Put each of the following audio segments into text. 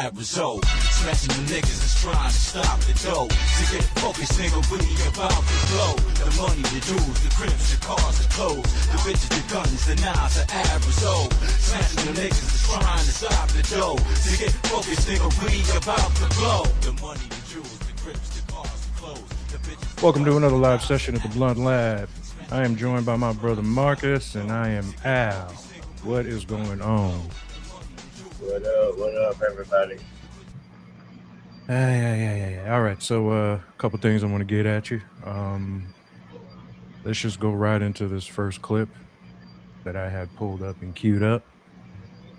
ad result. Smashing the niggas is trying to stop the dough. To get focused, nigga, we about to blow. The money, the jewels, the cribs, the cars, the clothes, the bitches, the guns, the knives, the ad result. Smashing the niggas is trying to stop the dough. To get focused, nigga, we about to blow. The money, the jewels, the cribs, the cars, the clothes, the bitches. Welcome to another live session at the Blunt Lab. I am joined by my brother Marcus, and I am Al. What is going on? What up, everybody? Yeah. All right, so a couple things I want to get at you. Let's just go right into this first clip that I had pulled up and queued up.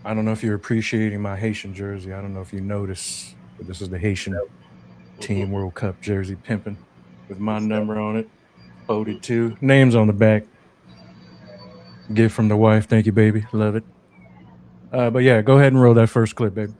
I don't know if you're appreciating my Haitian jersey. I don't know if you notice, but this is the Haitian Team World Cup jersey pimping with my number on it. 42. Names on the back. Gift from the wife. Thank you, baby. Love it. But yeah, go ahead and roll that first clip, baby.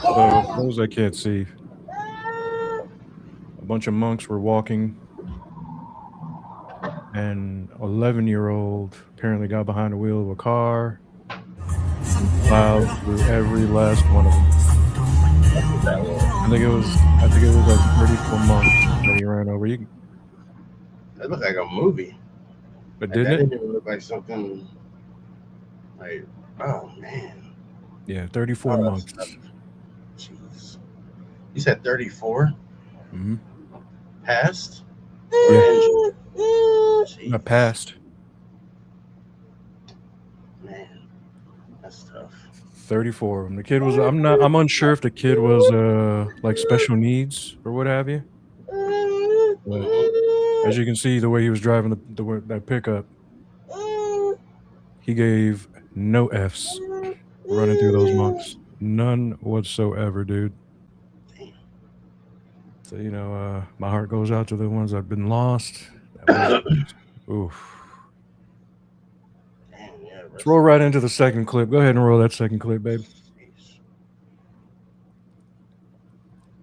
So, for those that can't see, a bunch of monks were walking, and an 11-year-old apparently got behind the wheel of a car, plowed through every last one of them. I think it was like 34 monks that he ran over. That looked like a movie. But That didn't it? didn't even look like something like, oh man. Yeah, 34 Oh, monks. Jeez. You said 34? Mm-hmm. Passed? Yeah. Jeez. Not passed. Man, that's tough. 34 of them. The kid was. I'm unsure if the kid was like special needs or what have you. But as you can see, the way he was driving that pickup, he gave no Fs running through those monks. None whatsoever, dude. So, my heart goes out to the ones that have been lost. Oof. Damn, yeah, Let's roll right into the second clip. Go ahead and roll that second clip, babe.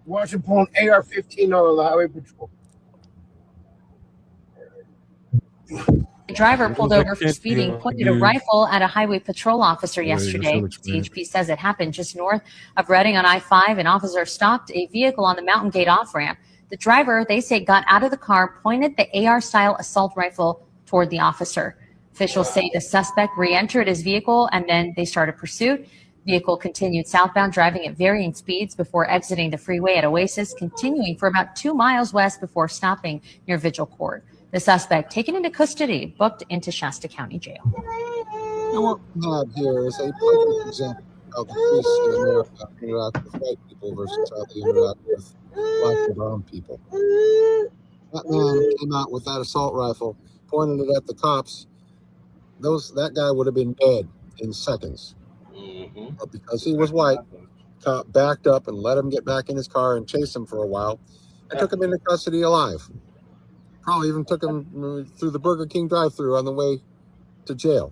Watching pulling AR-15 on the highway patrol. The driver pulled over for speeding, pointed a rifle at a highway patrol officer yesterday. CHP says it happened just north of Reading on I-5. An officer stopped a vehicle on the Mountain Gate off-ramp. The driver, they say, got out of the car, pointed the AR-style assault rifle toward the officer. Officials say the suspect re-entered his vehicle, and then they started pursuit. Vehicle continued southbound, driving at varying speeds before exiting the freeway at Oasis, continuing for about 2 miles west before stopping near Vigil Court. The suspect taken into custody, booked into Shasta County Jail. What we have here is a perfect example of the police in America interact with white people versus how they interact with black and brown people. That man came out with that assault rifle, pointed it at the cops. That guy would have been dead in seconds. But because he was white, cop backed up and let him get back in his car and chased him for a while and took him into custody alive. Probably even took him through the Burger King drive-thru on the way to jail.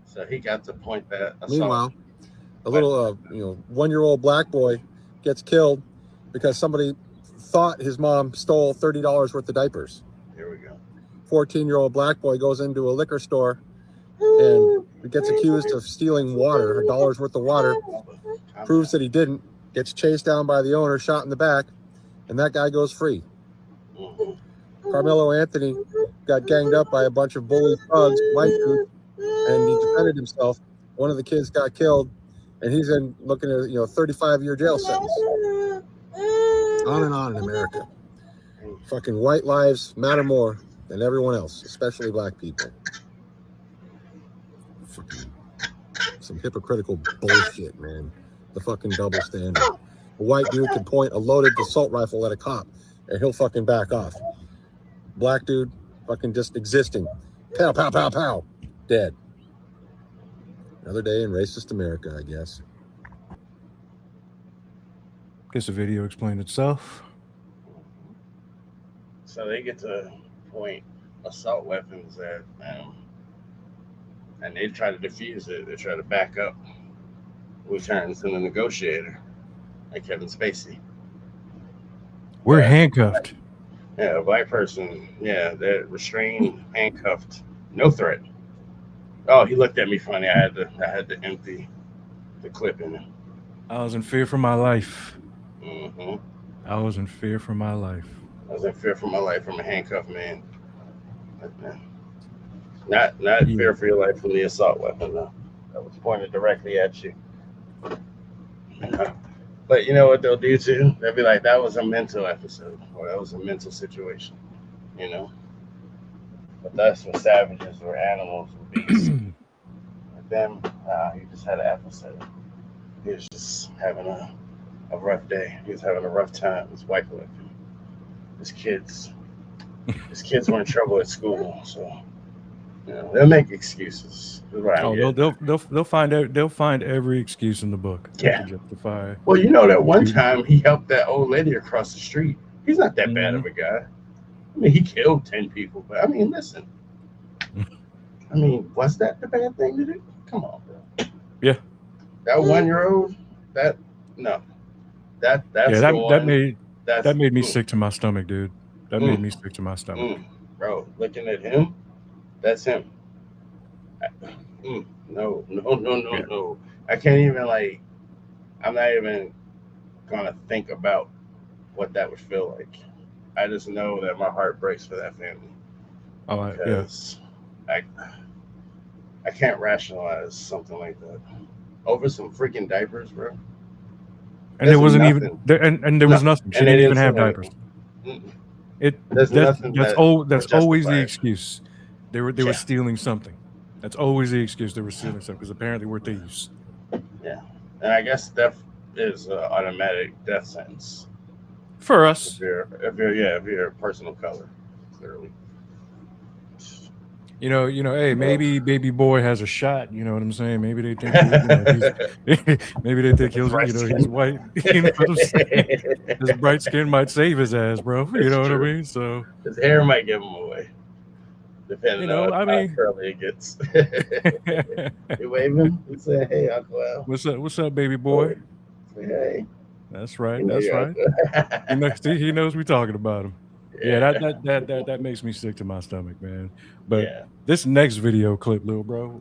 So he got to point that assault. Meanwhile, a little 1-year-old black boy gets killed because somebody thought his mom stole $30 worth of diapers. Here we go. 14-year-old black boy goes into a liquor store and gets accused of stealing water, $1 worth of water, proves that he didn't, gets chased down by the owner, shot in the back, and that guy goes free. Carmelo Anthony got ganged up by a bunch of bully thugs, white dudes, and he defended himself. One of the kids got killed, and he's looking at 35-year jail sentence. On and on in America. Fucking white lives matter more than everyone else, especially black people. Fucking some hypocritical bullshit, man. The fucking double standard. A white dude can point a loaded assault rifle at a cop, and he'll fucking back off. Black dude, fucking just existing. Pow, pow, pow, pow. Dead. Another day in racist America, I guess. Guess the video explained itself. So they get to point assault weapons at and they try to defuse it. They try to back up. We turns into the negotiator, like Kevin Spacey. We're But, handcuffed. yeah, a black person. Yeah, they're restrained, handcuffed, no threat. Oh, he looked at me funny. I had to empty the clip in him. I was in fear for my life. Mm-hmm. I was in fear for my life. I was in fear for my life from a handcuffed man. Not fear for your life from the assault weapon, though. That was pointed directly at you. But you know what they'll do too? They'll be like, that was a mental episode, or that was a mental situation, you know? But that's for savages or animals or beasts. With them, he just had an episode. He was just having a rough day. He was having a rough time. His wife left him. His kids were in trouble at school, so they'll make excuses. They'll find every excuse in the book. Yeah. To justify. Well, that one time he helped that old lady across the street. He's not that bad of a guy. I mean, he killed 10 people, but I mean, listen. I mean, was that the bad thing to do? Come on, bro. Yeah. That 1-year-old. That made me sick to my stomach, dude. That made me sick to my stomach. Bro, looking at him, that's him. No. I can't even I'm not even gonna think about what that would feel like. I just know that my heart breaks for that family. Oh, because I can't rationalize something like that over some freaking diapers, bro. And there wasn't even there, and there was nothing. She didn't even have diapers. That's always the excuse. They were stealing something. That's always the excuse. They were stealing something because apparently we're thieves. Yeah, and I guess death is an automatic death sentence for us. If you're a person of color, clearly. Hey, maybe baby boy has a shot. You know what I'm saying? Maybe they think he's white. You know what I'm saying? His bright skin might save his ass, bro. You know what I mean? So his hair might give him away, depending on how curly it gets. You waving? You say, "Hey, Uncle Al." What's up, baby boy? Say, hey. That's right. That's right. He knows we're talking about him. Yeah, that makes me sick to my stomach, man. But this next video clip, little bro,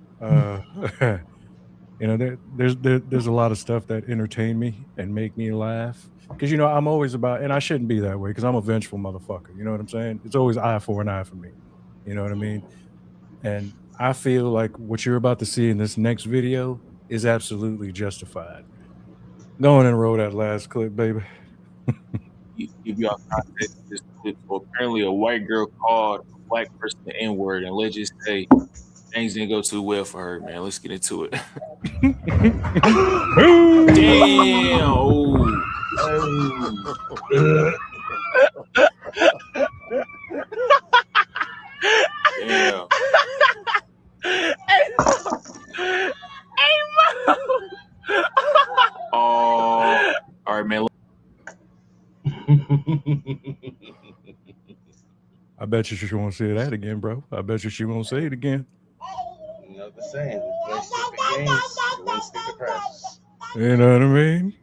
there's a lot of stuff that entertain me and make me laugh. Because I'm always about, and I shouldn't be that way because I'm a vengeful motherfucker. You know what I'm saying? It's always eye for an eye for me. You know what I mean? And I feel like what you're about to see in this next video is absolutely justified. Go on and roll that last clip, baby. Give y'all context this clip. So apparently a white girl called a black person the N-word, and let's just say things didn't go too well for her, man. Let's get into it. Damn. All right, man. I bet you she won't say that again, bro. I bet you she won't say it again. You know the saying, play stupid games, you win stupid prizes. You know what I mean?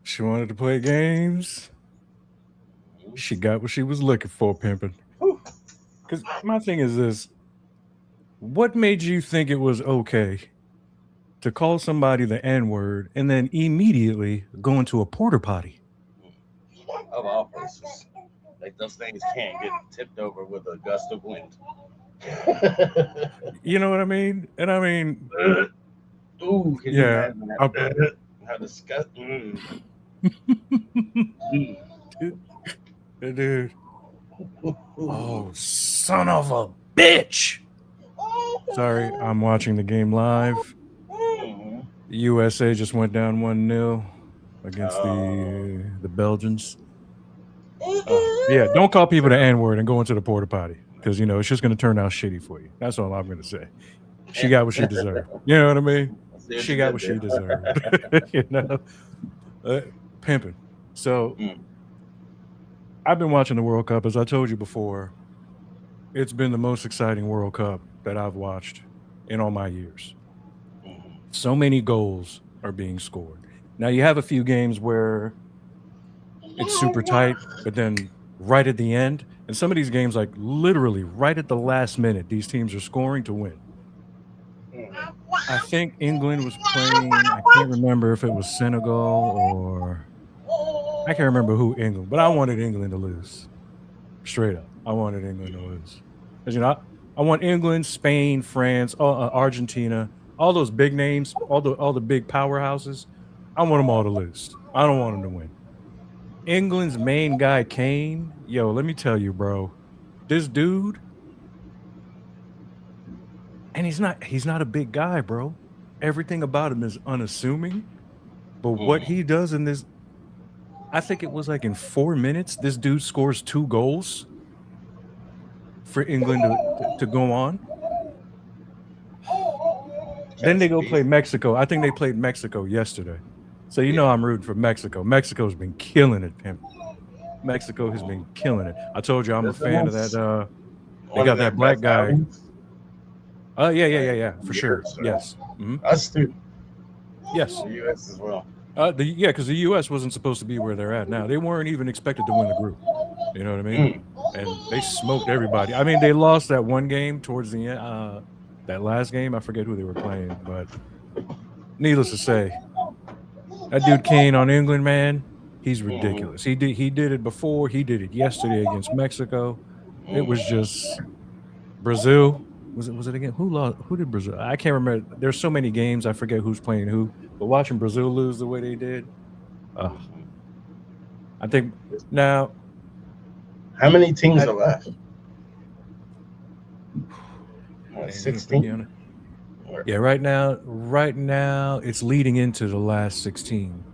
She wanted to play games. She got what she was looking for, pimping. Because my thing is this. What made you think it was okay to call somebody the N-word and then immediately go into a porta potty? Of all places. Like those things can't get tipped over with a gust of wind. You know what I mean? And I mean, ooh, can you imagine that? How disgusting. Dude. Oh, son of a bitch. Sorry, I'm watching the game live. USA just went down 1-0 against the Belgians. Don't call people the N-word and go into the porta potty because it's just going to turn out shitty for you. That's all I'm going to say. She got what she deserved. You know what I mean? She got what she deserved. Pimping. So I've been watching the World Cup. As I told you before, it's been the most exciting World Cup that I've watched in all my years. So many goals are being scored. Now you have a few games where it's super tight, but then right at the end, and some of these games, like literally right at the last minute, these teams are scoring to win. I think England was playing, I can't remember if it was Senegal or I can't remember who England, but I wanted England to lose. Straight up. I wanted England to lose. Because, you know, I want England, Spain, France, Argentina, all those big names, all the big powerhouses. I want them all to lose. I don't want them to win. England's main guy, Kane, yo, let me tell you, bro, this dude, and he's not a big guy, bro. Everything about him is unassuming. But what he does in this, I think it was like in 4 minutes, this dude scores 2 goals for England to go on. Then they go play Mexico. I think they played Mexico yesterday. So you know I'm rooting for Mexico. Mexico's been killing it, pimp. Mexico has been killing it. I told you I'm a fan of that. They got that black guy. Yeah, for sure. Yes. Us too. Yes. The U.S. as well. Because the U.S. wasn't supposed to be where they're at now. They weren't even expected to win the group. You know what I mean? And they smoked everybody. I mean, they lost that one game towards the end. That last game, I forget who they were playing, but needless to say, that dude Kane on England, man, he's ridiculous. He did it before. He did it yesterday against Mexico. It was just Brazil. Was it again? Who lost? Who did Brazil? I can't remember. There's so many games. I forget who's playing who. But watching Brazil lose the way they did, I think now. How many teams are left? 16. Yeah, right now it's leading into the last 16.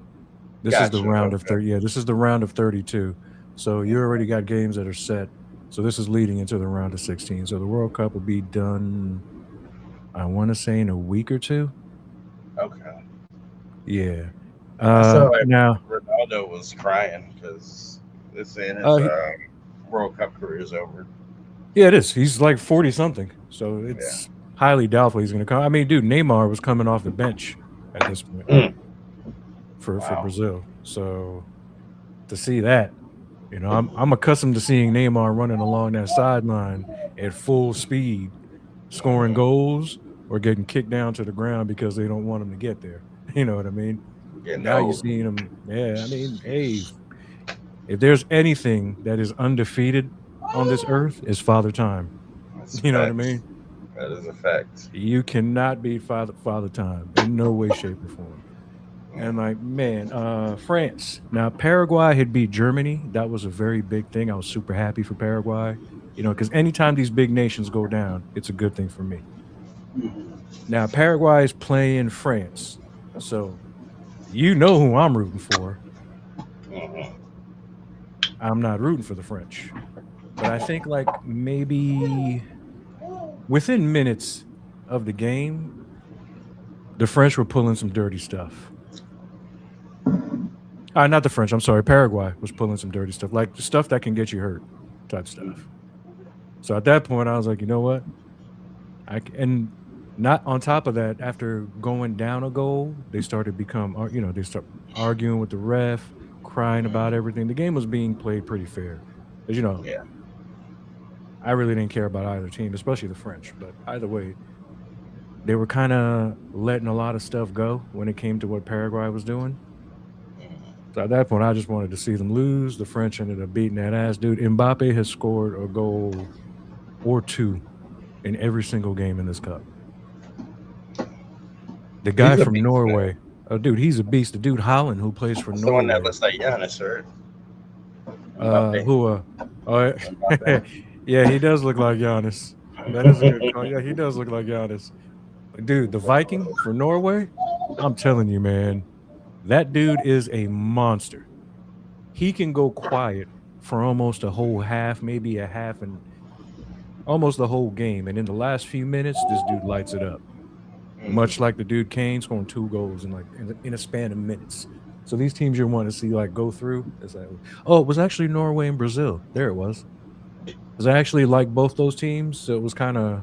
This is the round of 30. Yeah, this is the round of 32. So you already got games that are set. So this is leading into the round of 16. So the World Cup will be done, I want to say, in a week or two. Okay. Yeah. So now Ronaldo was crying because they're saying his World Cup career is over. Yeah, it is. He's like 40 something. So it's highly doubtful he's going to come. I mean, dude, Neymar was coming off the bench at this point for Brazil. So to see that, you know, I'm accustomed to seeing Neymar running along that sideline at full speed, scoring goals or getting kicked down to the ground because they don't want him to get there. You know what I mean? Yeah, now you're seeing him. Yeah, I mean, hey, if there's anything that is undefeated on this earth, it's Father Time. You know what I mean? That is a fact. You cannot beat Father Time in no way, shape, or form. And like, man, France. Now, Paraguay had beat Germany. That was a very big thing. I was super happy for Paraguay. You know, because anytime these big nations go down, it's a good thing for me. Now, Paraguay is playing France. So, you know who I'm rooting for. I'm not rooting for the French. But I think like maybe within minutes of the game, the French were pulling some dirty stuff. Not the French, I'm sorry. Paraguay was pulling some dirty stuff, like stuff that can get you hurt type stuff. So at that point, I was like, you know what? And not on top of that, after going down a goal, they started they start arguing with the ref, crying about everything. The game was being played pretty fair. As you know, I really didn't care about either team, especially the French. But either way, they were kind of letting a lot of stuff go when it came to what Paraguay was doing. So at that point, I just wanted to see them lose. The French ended up beating that ass. Dude, Mbappe has scored a goal or two in every single game in this cup. The guy from Norway. Oh, dude, he's a beast. The dude Holland who plays for Norway. The one that looks like Giannis, right? Yeah, he does look like Giannis. That is a good call. Yeah, he does look like Giannis. Dude, the Viking for Norway, I'm telling you, man, that dude is a monster. He can go quiet for almost a whole half, maybe a half, and almost the whole game. And in the last few minutes, this dude lights it up. Much like the dude Kane scoring 2 goals in a span of minutes. So these teams you want to see like go through. It's like, it was actually Norway and Brazil. There it was. Because I actually like both those teams. So it was kind of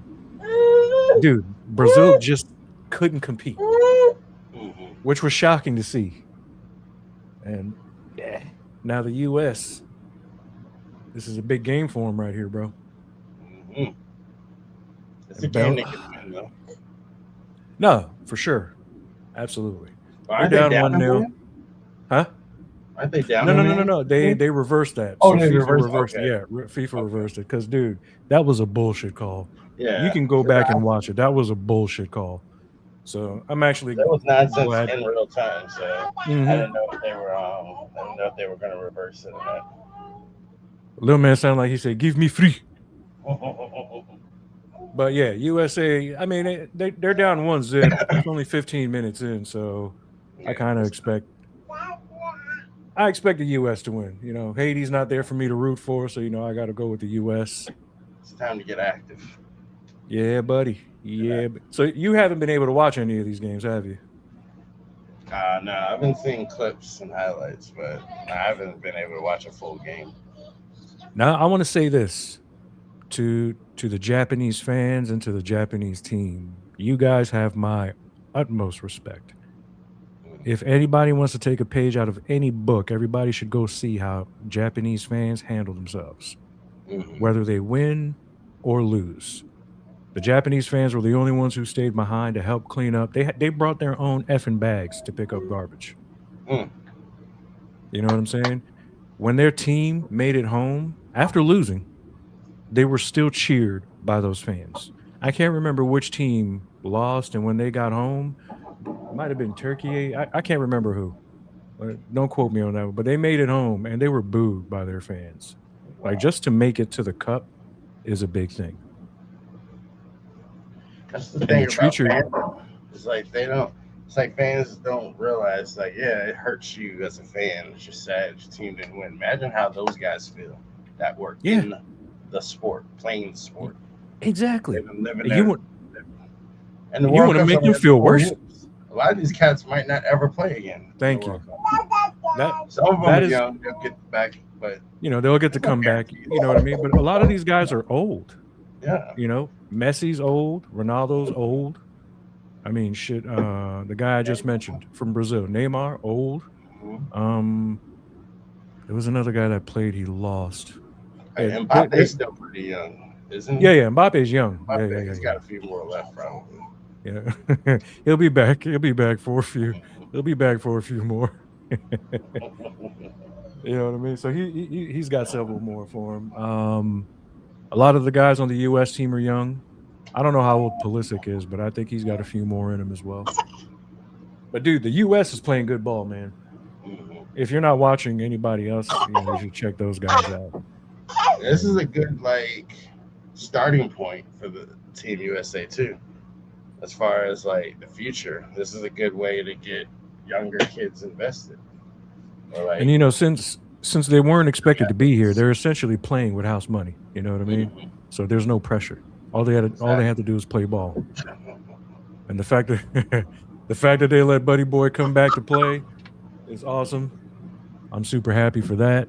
dude, Brazil just couldn't compete, which was shocking to see. And yeah, now the U.S. This is a big game for them right here, bro. Mm-hmm. It's a game they can win, though. No, for sure, absolutely. Well, They're down 1-0. Huh? Aren't they down? No. They reversed that. Oh, so they FIFA reversed it. Okay. Yeah, FIFA reversed it because, dude, that was a bullshit call. Yeah, you can go back and watch it. That was a bullshit call. So I'm actually that was nonsense glad. in real time. So I didn't know if they were. I didn't know if they were going to reverse it or not. Little man sounded like he said, "Give me free." But yeah, USA. I mean, they're down 1-0. It's only 15 minutes in, so I kind of expect. I expect the U.S. to win. You know, Haiti's not there for me to root for, so I got to go with the U.S. It's time to get active. Yeah, buddy. Yeah. So you haven't been able to watch any of these games, have you? No, I've been seeing clips and highlights, but I haven't been able to watch a full game. Now, I want to say this to the Japanese fans and to the Japanese team. You guys have my utmost respect. If anybody wants to take a page out of any book, everybody should go see how Japanese fans handle themselves, whether they win or lose. The Japanese fans were the only ones who stayed behind to help clean up. They brought their own effing bags to pick up garbage. You know what I'm saying? When their team made it home after losing, they were still cheered by those fans. I can't remember which team lost, and when they got home, it might have been Turkey. I can't remember who. Don't quote me on that one, but they made it home, and they were booed by their fans. Like, just to make it to the cup is a big thing. That's the thing about fans. It's like they don't. It's like fans don't realize. Like, yeah, it hurts you as a fan. It's just sad your team didn't win. Imagine how those guys feel that work in the sport, playing the sport. Exactly. You want to make them feel worse. A lot of these cats might not ever play again. Thank you. Some of them are young. They'll get back, but they'll get to come back. You know what I mean? But a lot of these guys are old. Yeah. Messi's old. Ronaldo's old. I mean, shit. The guy I just mentioned from Brazil, Neymar, old. There was another guy that played. He lost. And Mbappe's still pretty young, isn't he? Yeah. Mbappe's young. He's got a few more left, probably. Yeah, he'll be back. He'll be back for a few. He'll be back for a few more. You know what I mean? So he's got several more for him. A lot of the guys on the U.S. team are young. I don't know how old Pulisic is, but I think he's got a few more in him as well. But dude, the U.S. is playing good ball, man. If you're not watching anybody else, you should check those guys out. This is a good starting point for the Team USA too. As far as the future, this is a good way to get younger kids invested. And since they weren't expected to be here, they're essentially playing with house money. You know what I mean? So there's no pressure. All they had to do is play ball. And the fact that they let Buddy Boy come back to play is awesome. I'm super happy for that.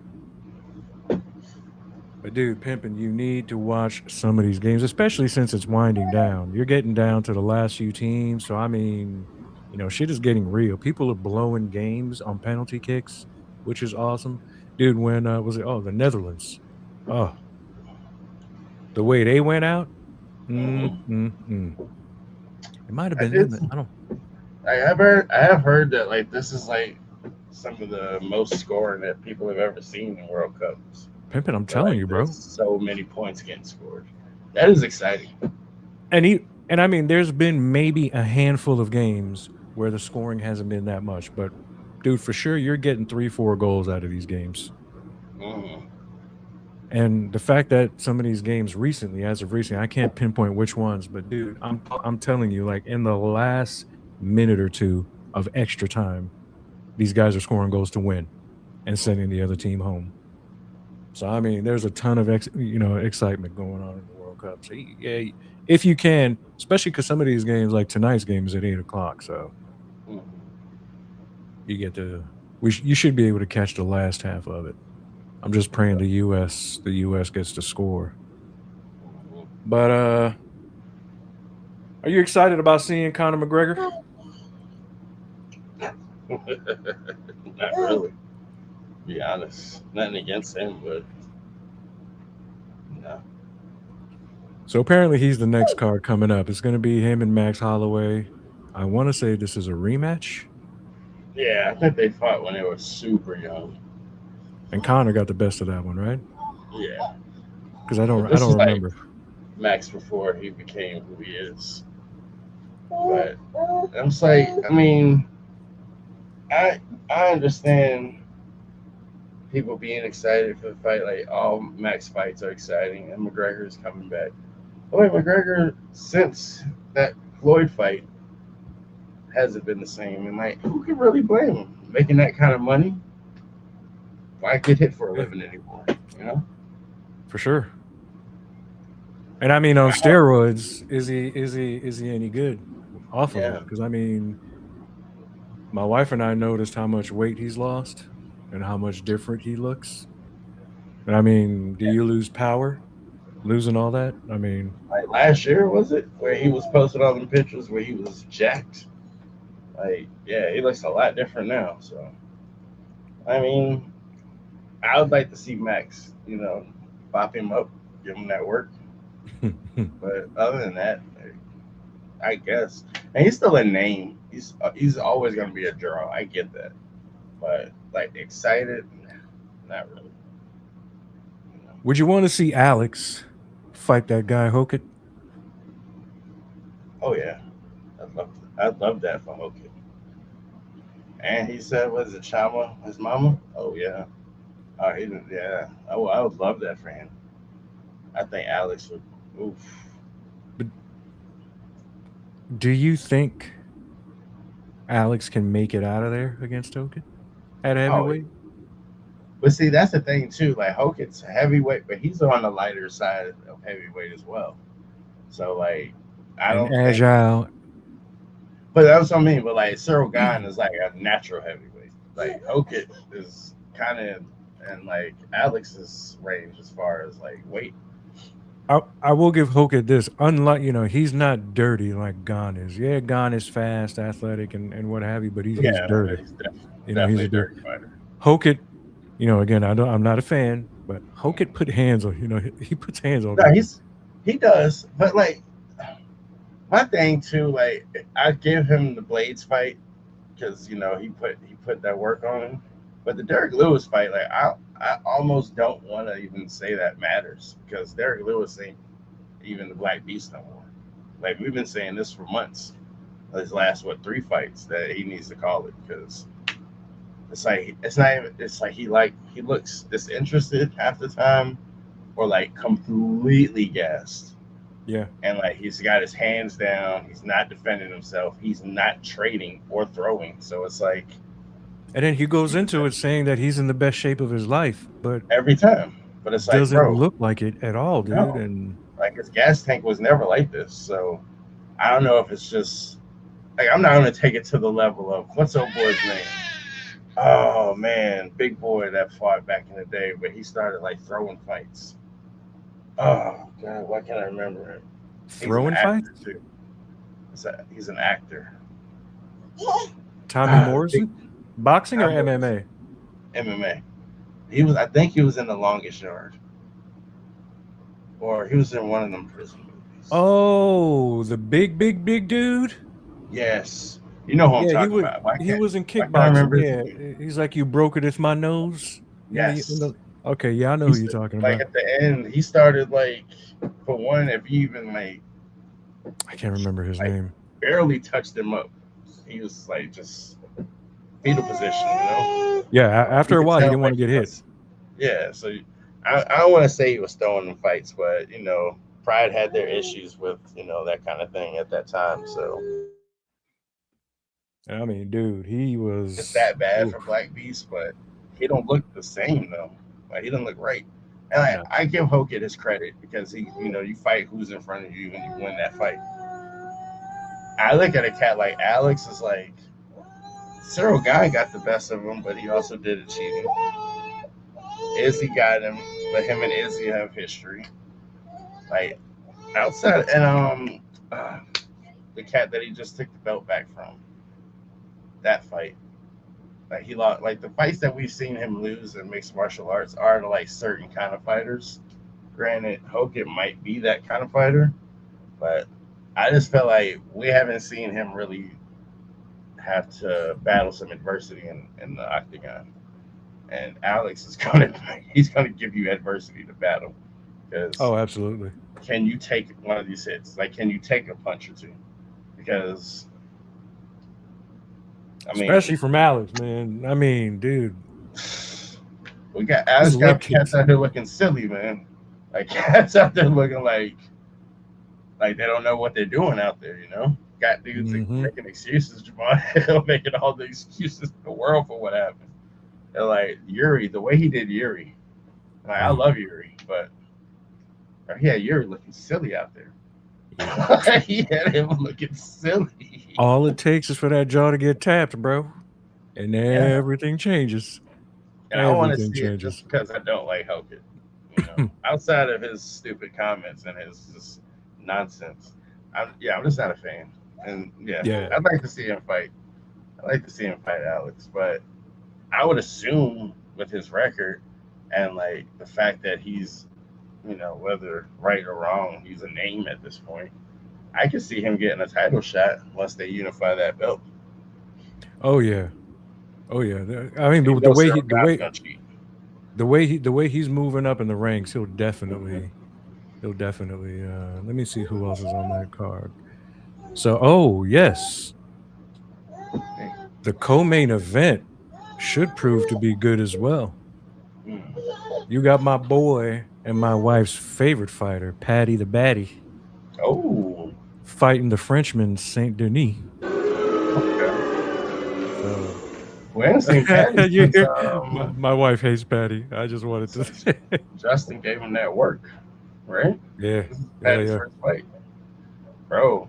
But dude, Pimpin', you need to watch some of these games, especially since it's winding down. You're getting down to the last few teams. So, I mean, shit is getting real. People are blowing games on penalty kicks, which is awesome. Dude, when was it? Oh, the Netherlands. Oh, the way they went out. It might have been. I have heard that this is some of the most scoring that people have ever seen in World Cups. Pimpin', I'm telling you, bro. So many points getting scored. That is exciting. And I mean, there's been maybe a handful of games where the scoring hasn't been that much, but dude, for sure, you're getting 3-4 goals out of these games. And the fact that some of these games as of recently, I can't pinpoint which ones, but dude, I'm telling you, in the last minute or two of extra time, these guys are scoring goals to win and sending the other team home. So, I mean, there's a ton of excitement going on in the World Cup. So, yeah, if you can, especially because some of these games, like tonight's game, is at 8 o'clock. So, you get to you should be able to catch the last half of it. I'm just praying the U.S. gets to score. But Are you excited about seeing Conor McGregor? Not really. To be honest, nothing against him, but no. So apparently he's the next card coming up. It's going to be him and Max Holloway. I want to say this is a rematch, Yeah, I think they fought when they were super young. and Conor got the best of that one, right? Yeah, Because I but don't this is like remember. Max before he became who he is. But I'm just like, I mean, I I understand people being excited for the fight. Like all Max fights are exciting, and McGregor is coming back. But like McGregor, since that Floyd fight, hasn't been the same. And like, who can really blame him? Making that kind of money, why get hit for a Yeah, living anymore? You know? for sure. And I mean, on steroids, is he any good off of Yeah. it? Because I mean, my wife and I noticed how much weight he's lost and how much different he looks. And I mean, do you lose power losing all that? I mean, Like last year, was it where he was posting all them pictures where he was jacked? Like, yeah, he looks a lot different now. So, I mean, I would like to see Max, bop him up, give him that work. But other than that, I guess, and he's still a name. He's always gonna be a draw. I get that, but like excited, not really. would you want to see Alex fight that guy Hokett? Oh yeah, I'd love that for Hogan. And he said, "Was it Shama, his mama?" Oh yeah. Oh, he didn't. Yeah. Oh, I would love that for him. I think Alex would. Oof. But do you think Alex can make it out of there against Hokett at Oh, heavyweight? but see, that's the thing too. Like Hogan's heavyweight, but he's on the lighter side of heavyweight as well. So like, I And don't think. agile. But that's what I mean. But like, Cyril Gahn is like a natural heavyweight. Like Hogan is kind of in like Alex's range as far as like weight. I will give Hokett this. Unlike, he's not dirty like Gon is. Yeah, Gon is fast, athletic, and what have you, but he's Yeah, dirty. he's He's definitely a a dirty. dirty fighter. Hokett, again, I'm not a fan, but Hokett put hands on, he puts hands on No, people. he does. But like my thing too, like I give him the Blades fight because he put that work on him. But the Derek Lewis fight, like I almost don't want to even say that matters because Derek Lewis ain't even the Black Beast no more. Like we've been saying this for months. His last 3 fights that he needs to call it because it's like it's not even. It's like he looks disinterested half the time or like completely gassed. Yeah. And like he's got his hands down, he's not defending himself, he's not trading or throwing. So it's like And then he goes into it saying that he's in the best shape of his life, but every time. But it's like, doesn't bro, look like it at all, dude. no. And Like his gas tank was never like this. So I don't know if it's just like I'm not gonna take it to the level of what's old boy's name? Oh man, big boy that fought back in the day, but he started like throwing fights. Oh god, why can't I remember him? He's an throwing actor fights? too. He's an actor. Tommy Big Morrison? Boxing or Tom Morrison. MMA? MMA. I think he was in The Longest Yard, or he was in one of them prison movies. Oh, the big dude? Yes, you know who I'm Yeah, talking about. he was in Why can't I kickboxing. remember his Yeah. name? He's like, you broke it with my nose. Yes, Okay, yeah, I know who he's you're talking like about. at the end. He started like, for one, if you even I can't remember his like name. barely touched him up, he was like just fetal position. Yeah, Like you after a could while, he tell didn't want like to he get hit. was. Yeah, so I don't want to say he was throwing them fights, but Pride had their issues with that kind of thing at that time. So I mean, dude, he it's was. that bad Oof. for Black Beast, but he don't look the same though. Like he doesn't look right. And No. I give Hogan his credit because you fight who's in front of you and you win that fight. I look at a cat like Alex is like Cyril Guy got the best of him, but he also did it cheating. Izzy got him, but him and Izzy have history. Like outside and the cat that he just took the belt back from. That fight. Like he lost, like the fights that we've seen him lose in mixed martial arts are to like certain kind of fighters. Granted, Hogan might be that kind of fighter, but I just felt like we haven't seen him really have to battle some adversity in the octagon. And Alex is he's gonna give you adversity to battle. Because absolutely. can you take one of these hits? Like, can you take a punch or two? Because especially from Alex, man. I mean, dude, we got Alex got cats out here looking silly, man. Like cats out there looking like they don't know what they're doing out there. You know, got dudes making excuses. Javon Hill making all the excuses in the world for what happened. They're like Yuri, the way he did Yuri. Like, I love Yuri, but Yuri looking silly out there. He had him looking silly. All it takes is for that jaw to get tapped, bro, and everything changes. And I want to see it just because I don't like Hogan. You know, outside of his stupid comments and his just nonsense, I'm just not a fan. And I'd like to see him fight. I'd like to see him fight Alex, but I would assume with his record and like the fact that he's, you know, whether right or wrong, he's a name at this point. I could see him getting a title shot once they unify that belt. Oh yeah. I mean, the way he's moving up in the ranks, he'll definitely. Let me see who else is on that card. So, yes, the co-main event should prove to be good as well. You got my boy and my wife's favorite fighter, Paddy the Baddy. Oh. Fighting the Frenchman, Saint Denis. Okay. So, we haven't seen Paddy since, my wife hates Paddy. I just wanted to say. Justin gave him that work, right? Yeah. This is Paddy's first fight. Bro,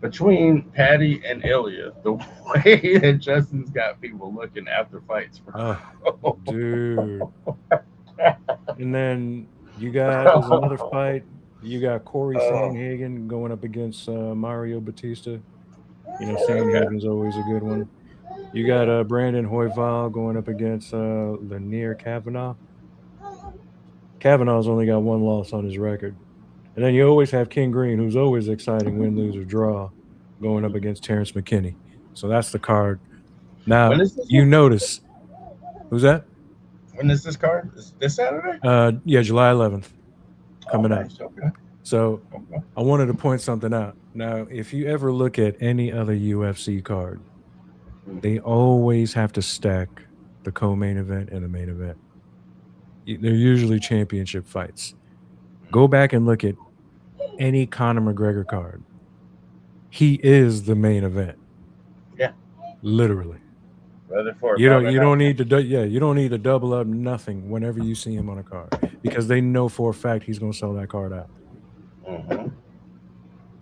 between Paddy and Ilya, the way that Justin's got people looking after fights, bro. Oh, dude. And then you got there's another fight. You got Corey Sandhagen going up against Mario Batista. You know, Sandhagen's always a good one. You got Brandon Royval going up against Lanier Kavanaugh. Kavanaugh's only got one loss on his record. And then you always have King Green, who's always exciting, win, lose, or draw, going up against Terrence McKinney. So that's the card. Now, you notice. Who's that? When is this card? Is this Saturday? July 11th. Coming up. Okay. So I wanted to point something out. Now, if you ever look at any other UFC card, they always have to stack the co-main event and the main event. They're usually championship fights. Go back and look at any Conor McGregor card. He is the main event. Yeah. Literally. You don't need to double up nothing whenever you see him on a card, because they know for a fact he's going to sell that card out.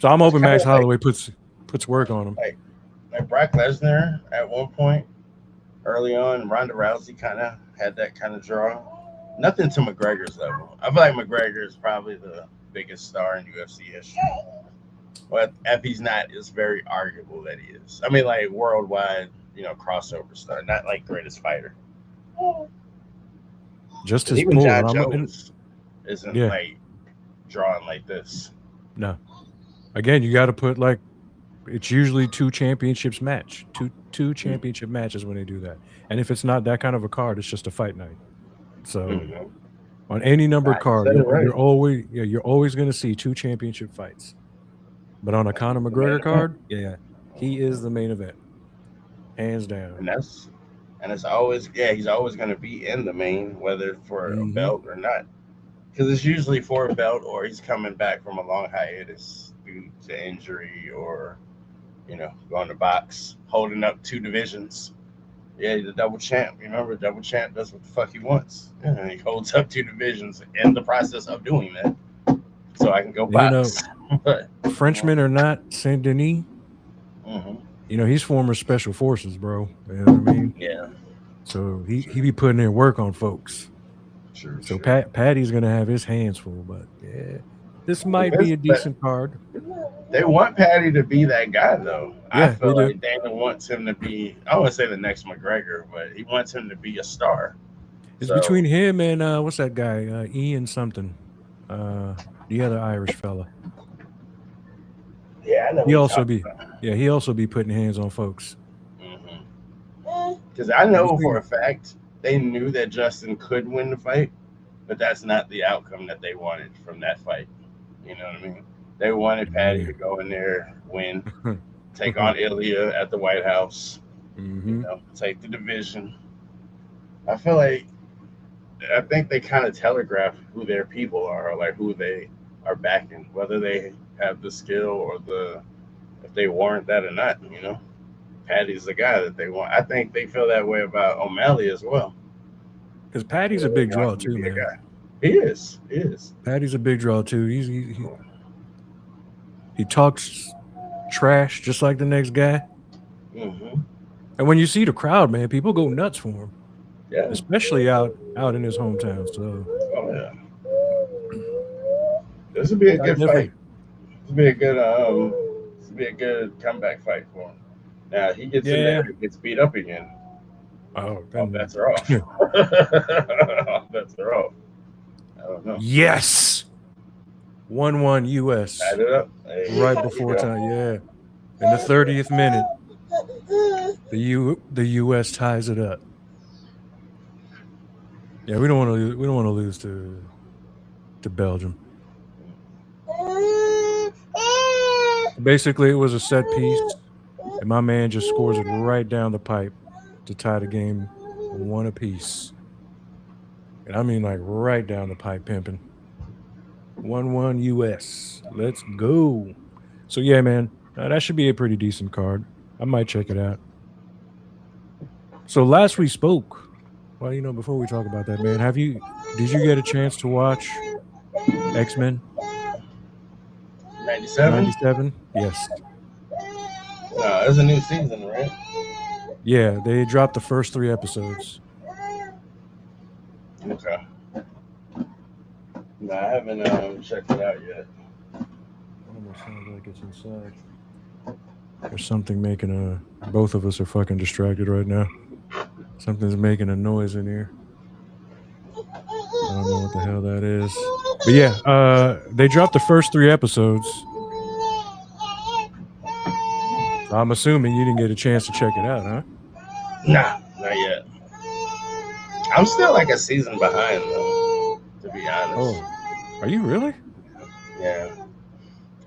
So I'm hoping Max Holloway puts work on him. Like Brock Lesnar at one point early on, Ronda Rousey kind of had that kind of draw. Nothing to McGregor's level. I feel like McGregor is probably the biggest star in UFC history. But if he's not, it's very arguable that he is. I mean, like worldwide, you know, crossover star, not like greatest fighter. Just his even pull. John Jones isn't like drawing like this. No. Again, you got to put like it's usually two championship matches when they do that. And if it's not that kind of a card, it's just a fight night. So on any numbered card, you're always going to see two championship fights. But on a Conor McGregor card, he is the main event, hands down. And it's always he's always going to be in the main, whether for a belt or not, because it's usually for a belt or he's coming back from a long hiatus due to injury or going to box, holding up two divisions. Yeah, he's a double champ. Remember, double champ does what the fuck he wants. And he holds up two divisions in the process of doing that. So I can go box. Frenchman or not, Saint Denis, he's former special forces, bro. You know what I mean? Yeah. So he be putting in work on folks. Sure. So Paddy's going to have his hands full, but This might be a decent card. They want Patty to be that guy, though. Yeah, I feel they like Dana wants him to be, I wouldn't say the next McGregor, but he wants him to be a star. It's between him and what's that guy? Ian something. The other Irish fella. Yeah, I know. He also be putting hands on folks. Because I know for a fact they knew that Justin could win the fight, but that's not the outcome that they wanted from that fight. You know what I mean? They wanted Patty to go in there, win, take on Ilya at the White House, take the division. I think they kind of telegraph who their people are, like who they are backing, whether they have the skill or if they warrant that or not. Patty's the guy that they want. I think they feel that way about O'Malley as well. Because Patty's a big draw too, man. He is. Patty's a big draw too. He talks trash just like the next guy. And when you see the crowd, man, people go nuts for him. Yeah. Especially out in his hometown. So. Oh yeah. This would be a good fight. This would be a good comeback fight for him. Now he gets in there and gets beat up again. Oh, bets are off. Bets are off. I don't know. Yes. 1-1 US. Add it up. Hey, right before time. Yeah. In the 30th minute, the US ties it up. Yeah, we don't want to lose to Belgium. Basically, it was a set piece, and my man just scores it right down the pipe to tie the game 1 apiece. And I mean, like, right down the pipe, pimping. 1-1 US. Let's go. So, yeah, man, that should be a pretty decent card. I might check it out. So, last we spoke, well, before we talk about that, man, did you get a chance to watch X-Men? 97? 97? Yes. There's a new season, right? Yeah, they dropped the first 3 episodes. Okay. No, I haven't checked it out yet. Almost sounds like it's inside. There's something making both of us are fucking distracted right now. Something's making a noise in here. I don't know what the hell that is. But yeah, they dropped the first 3 episodes. So I'm assuming you didn't get a chance to check it out, huh? Nah, not yet. I'm still like a season behind, though, to be honest. Oh, are you really? Yeah.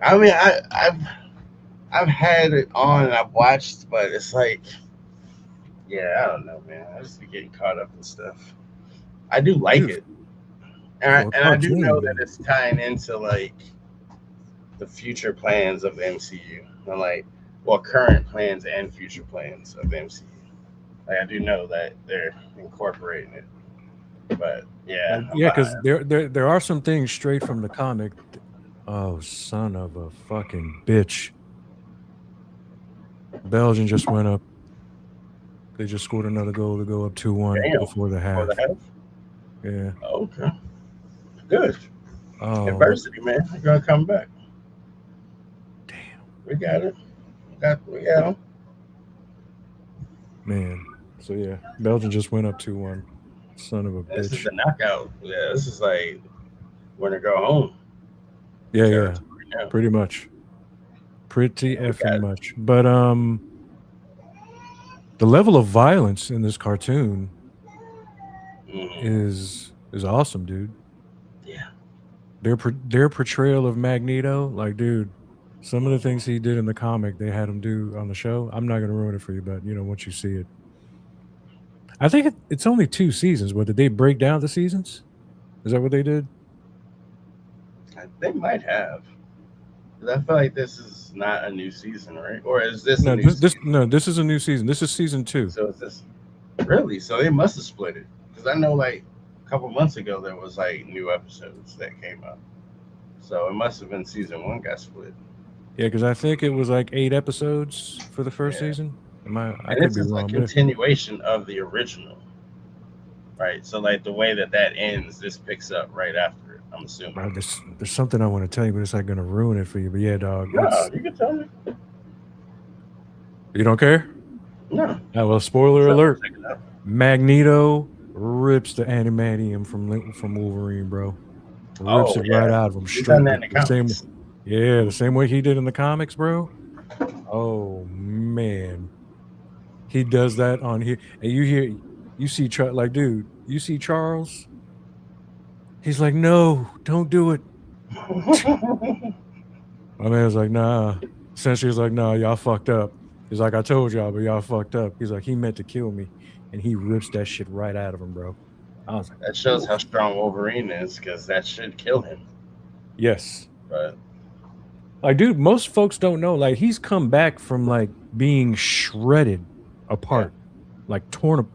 I mean, I've had it on and I've watched, but it's like, yeah, I don't know, man. I just be getting caught up in stuff. I do like it. And I do know that it's tying into like the future plans of the MCU. And like, current plans and future plans of the MCU. Like, I do know that they're incorporating it. But yeah. Yeah, because there are some things straight from the comic. Oh, son of a fucking bitch. Belgium just went up. They just scored another goal to go up 2-1 before the half. Yeah. Okay. Good. Oh. Adversity, man. They're going to come back. Damn. We got it. We got them. Man. So, yeah. Belgium just went up 2-1. Son of a bitch. This is a knockout. Yeah, this is like when to go home. Yeah. Pretty much. Pretty effing much. But the level of violence in this cartoon is awesome, dude. Yeah. Their portrayal of Magneto, like, dude, some of the things he did in the comic, they had him do on the show. I'm not gonna ruin it for you, but once you see it, I think it's only 2 seasons. But did they break down the seasons? Is that what they did? They might have. I feel like this is not a new season, right? Or is this no? This is a new season. This is season 2. So is this really? So they must have split it, because I know like a couple months ago there was like new episodes that came up. So it must have been season 1 got split. Yeah, because I think it was like 8 episodes for the first season. I could be wrong. It's a continuation of the original, right? So like the way that ends, this picks up right after it. I'm assuming. There's something I want to tell you, but it's not going to ruin it for you. But yeah, dog. No, you can tell me. You don't care? No. Well, spoiler alert. Magneto rips the adamantium from Wolverine, bro. Rips it right out of him. Straight. The same way he did in the comics, bro. Oh man, he does that on here, and you see, like, dude, you see Charles. He's like, no, don't do it. My man's like, nah. Essentially, he's like, nah, y'all fucked up. He's like, I told y'all, but y'all fucked up. He's like, he meant to kill me, and he rips that shit right out of him, bro. I was like, that shows how strong Wolverine is, because that should kill him. Yes, but like, dude, most folks don't know. Like, he's come back from like being shredded apart, like torn up.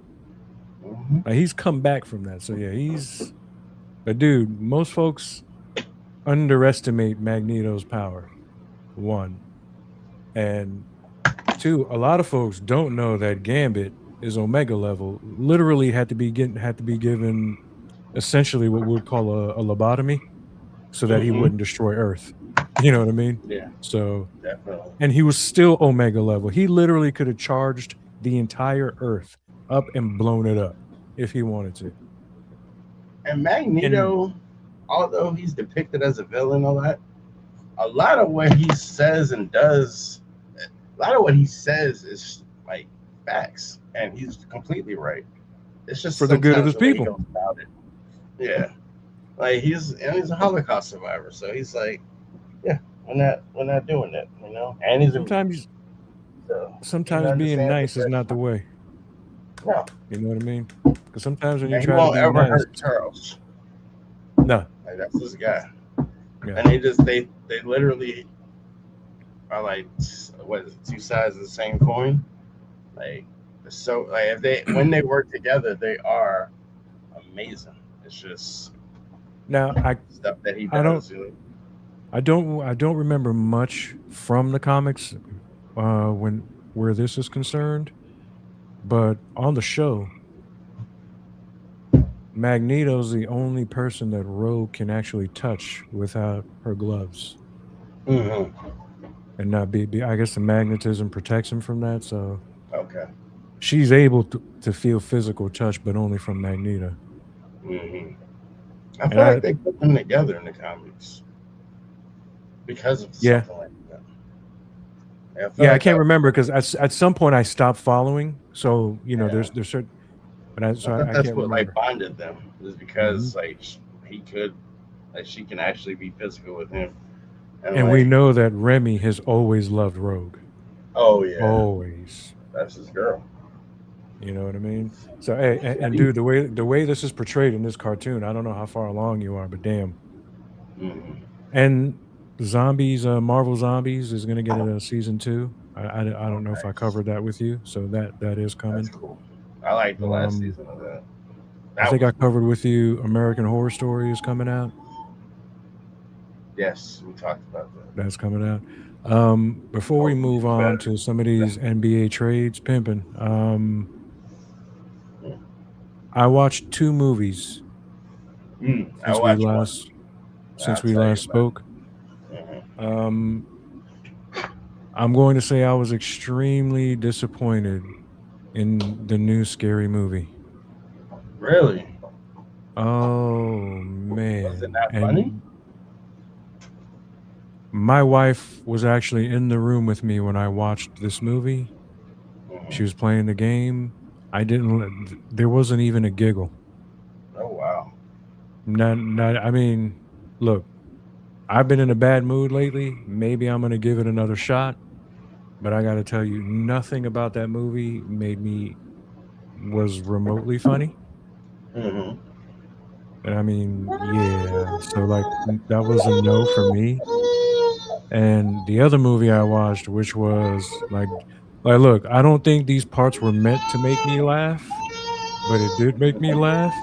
Like, he's come back from that. So yeah, but dude, most folks underestimate Magneto's power. One, and two, a lot of folks don't know that Gambit is Omega level. Literally had to be given essentially what we would call a lobotomy, so that he wouldn't destroy Earth. You know what I mean? Yeah. So definitely. And he was still Omega level. He literally could have charged the entire Earth up and blown it up if he wanted to. And Magneto, although he's depicted as a villain, a lot of what he says and does, a lot of what he says is like facts, and he's completely right. It's just for the good of his people. About it. Yeah, like he's a Holocaust survivor, so he's like, yeah, we're not doing that, you know. And he's sometimes being nice is not the way. No, you know what I mean? Because sometimes when you he try won't to be ever nice, hurt Charles. No, like, that's this guy. Yeah. And they literally are like, what is it, two sides of the same coin? Like, so like when they work together, they are amazing. It's just now stuff that he does. I don't remember much from the comics where this is concerned, but on the show, Magneto's the only person that Rogue can actually touch without her gloves, and not be. I guess the magnetism protects him from that. So okay, she's able to feel physical touch, but only from Magneto. I feel like they put them together in the comics because of something like that. I can't remember because at some point I stopped following. So there's certain. But I that's can't what remember. like bonded them, is because like she can actually be physical with him, and we know that Remy has always loved Rogue. Oh yeah, always. That's his girl. You know what I mean? So and dude, the way this is portrayed in this cartoon, I don't know how far along you are, but damn. And Zombies, Marvel Zombies is going to get a season 2. I don't know if I covered that with you, so that is coming. That's cool. I like the last season of that. I think I covered with you American Horror Story is coming out. Yes, we talked about that. That's coming out. Before we move on to some of these NBA trades, pimping, I watched 2 movies since we last spoke. I'm going to say I was extremely disappointed in the new Scary Movie. Really? Oh man! Was it not funny? My wife was actually in the room with me when I watched this movie. She was playing the game. There wasn't even a giggle. Oh wow! Not. I mean, look, I've been in a bad mood lately. Maybe I'm gonna give it another shot. But I got to tell you, nothing about that movie was remotely funny. And I mean, yeah. So like that was a no for me. And the other movie I watched, which was like, look, I don't think these parts were meant to make me laugh, but it did make me laugh.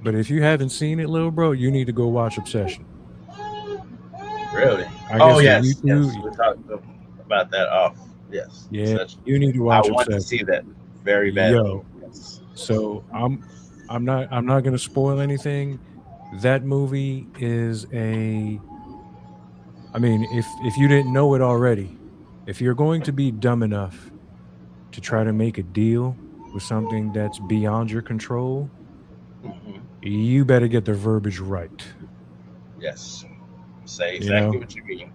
But if you haven't seen it, little bro, you need to go watch Obsession. Really? Yes. We talked about that off. Yes. Yeah. Obsession. You need to watch Obsession. I want to see that very badly. Yo. Yes. So I'm not gonna spoil anything. That movie is a. I mean, if you didn't know it already, if you're going to be dumb enough to try to make a deal with something that's beyond your control, Hmm. you better get the verbiage right. Yes. Say You exactly know, what you mean.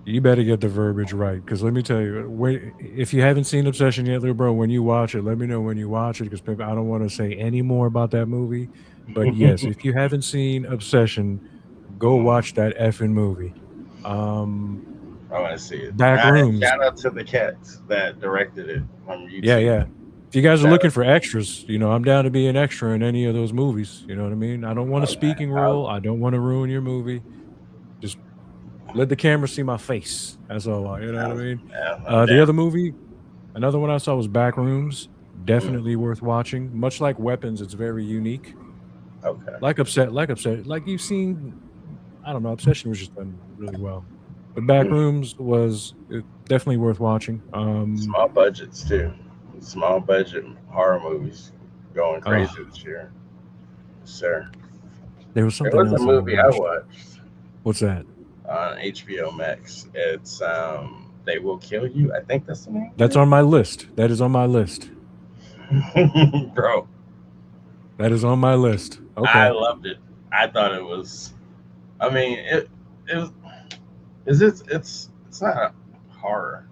you better get the verbiage right because let me tell you, if you haven't seen Obsession yet, little bro, when you watch it, let me know when you watch it because I don't want to say any more about that movie. But yes, if you haven't seen Obsession, go Mhm. watch that effing movie. Um, I want to see it. Back Rooms. Shout out to the cats that directed it on Yeah, YouTube. yeah. If you guys are Shout looking out. for extras, I'm down to be an extra in any of those movies. You know what I mean? I don't want a speaking role. I don't want to ruin your movie. Just let the camera see my face. That's all. You know what I mean? I'm The down. other movie, another one I saw was Backrooms. Mm, Definitely worth watching. Much like Weapons, it's very unique. okay. Like you've seen. I don't know. Obsession was just done really well, but Mm. Backrooms was definitely worth watching. Small budgets too. Small budget horror movies going Uh, crazy this year. Yes, sir. there was There something was a else I movie I watched. watched What's that? on HBO Max. It's They Will Kill You. I think that's the name That's on my list. That is on my list. of it. Bro, That is on my list. I Okay. loved it. I thought it was. I mean, it was. It's not a horror.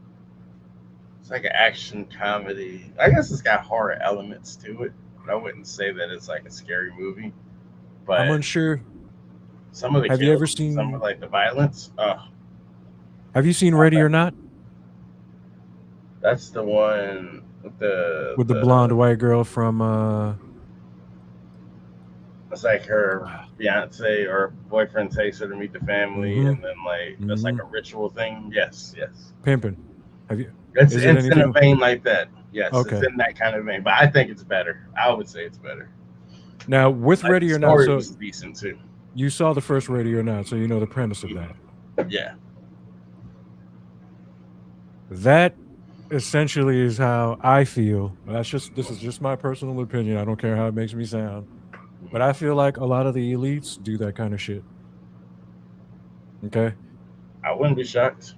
It's like an action comedy. I guess it's got horror elements to it, but I wouldn't say that it's like a scary movie. I'm But unsure. some of the Have you ever kills, some of seen like the violence. Oh, have you seen Ready or Not that's the one with with the blonde white girl from it's like her fiance or boyfriend takes her to meet the family, mm-hmm. and then like that's like Mm-hmm. a ritual thing. Yes, yes. Pimpin'. Have you is it It's in a anything vein like that. Yes, it's okay. in that kind of vein. But I think it's better. I would say it's better. Now with Like the Ready or Not, story so was decent too. you saw the first Ready or Not, so you know the premise of that. Yeah. That essentially is how I feel. This is just my personal opinion. I don't care how it makes me sound. But I feel like a lot of the elites do that kind of shit. Okay. I wouldn't be shocked.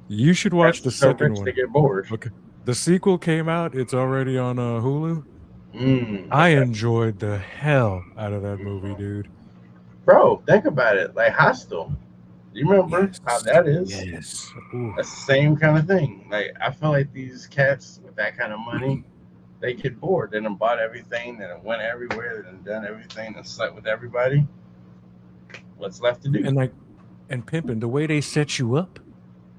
You should watch Cats the are so second rich they one. get bored. Okay. The sequel came out. It's already on Hulu. I Okay. enjoyed the hell out of that movie, dude. Bro, think about it. Like Hostel. Do you remember Yes. how that is? Yes. Ooh. That's the same kind of thing. Like I feel like these cats with that kind of money, they get bored. They done bought everything, they done went everywhere, they done done everything and slept with everybody. What's left to do? And pimping, the way they set you up,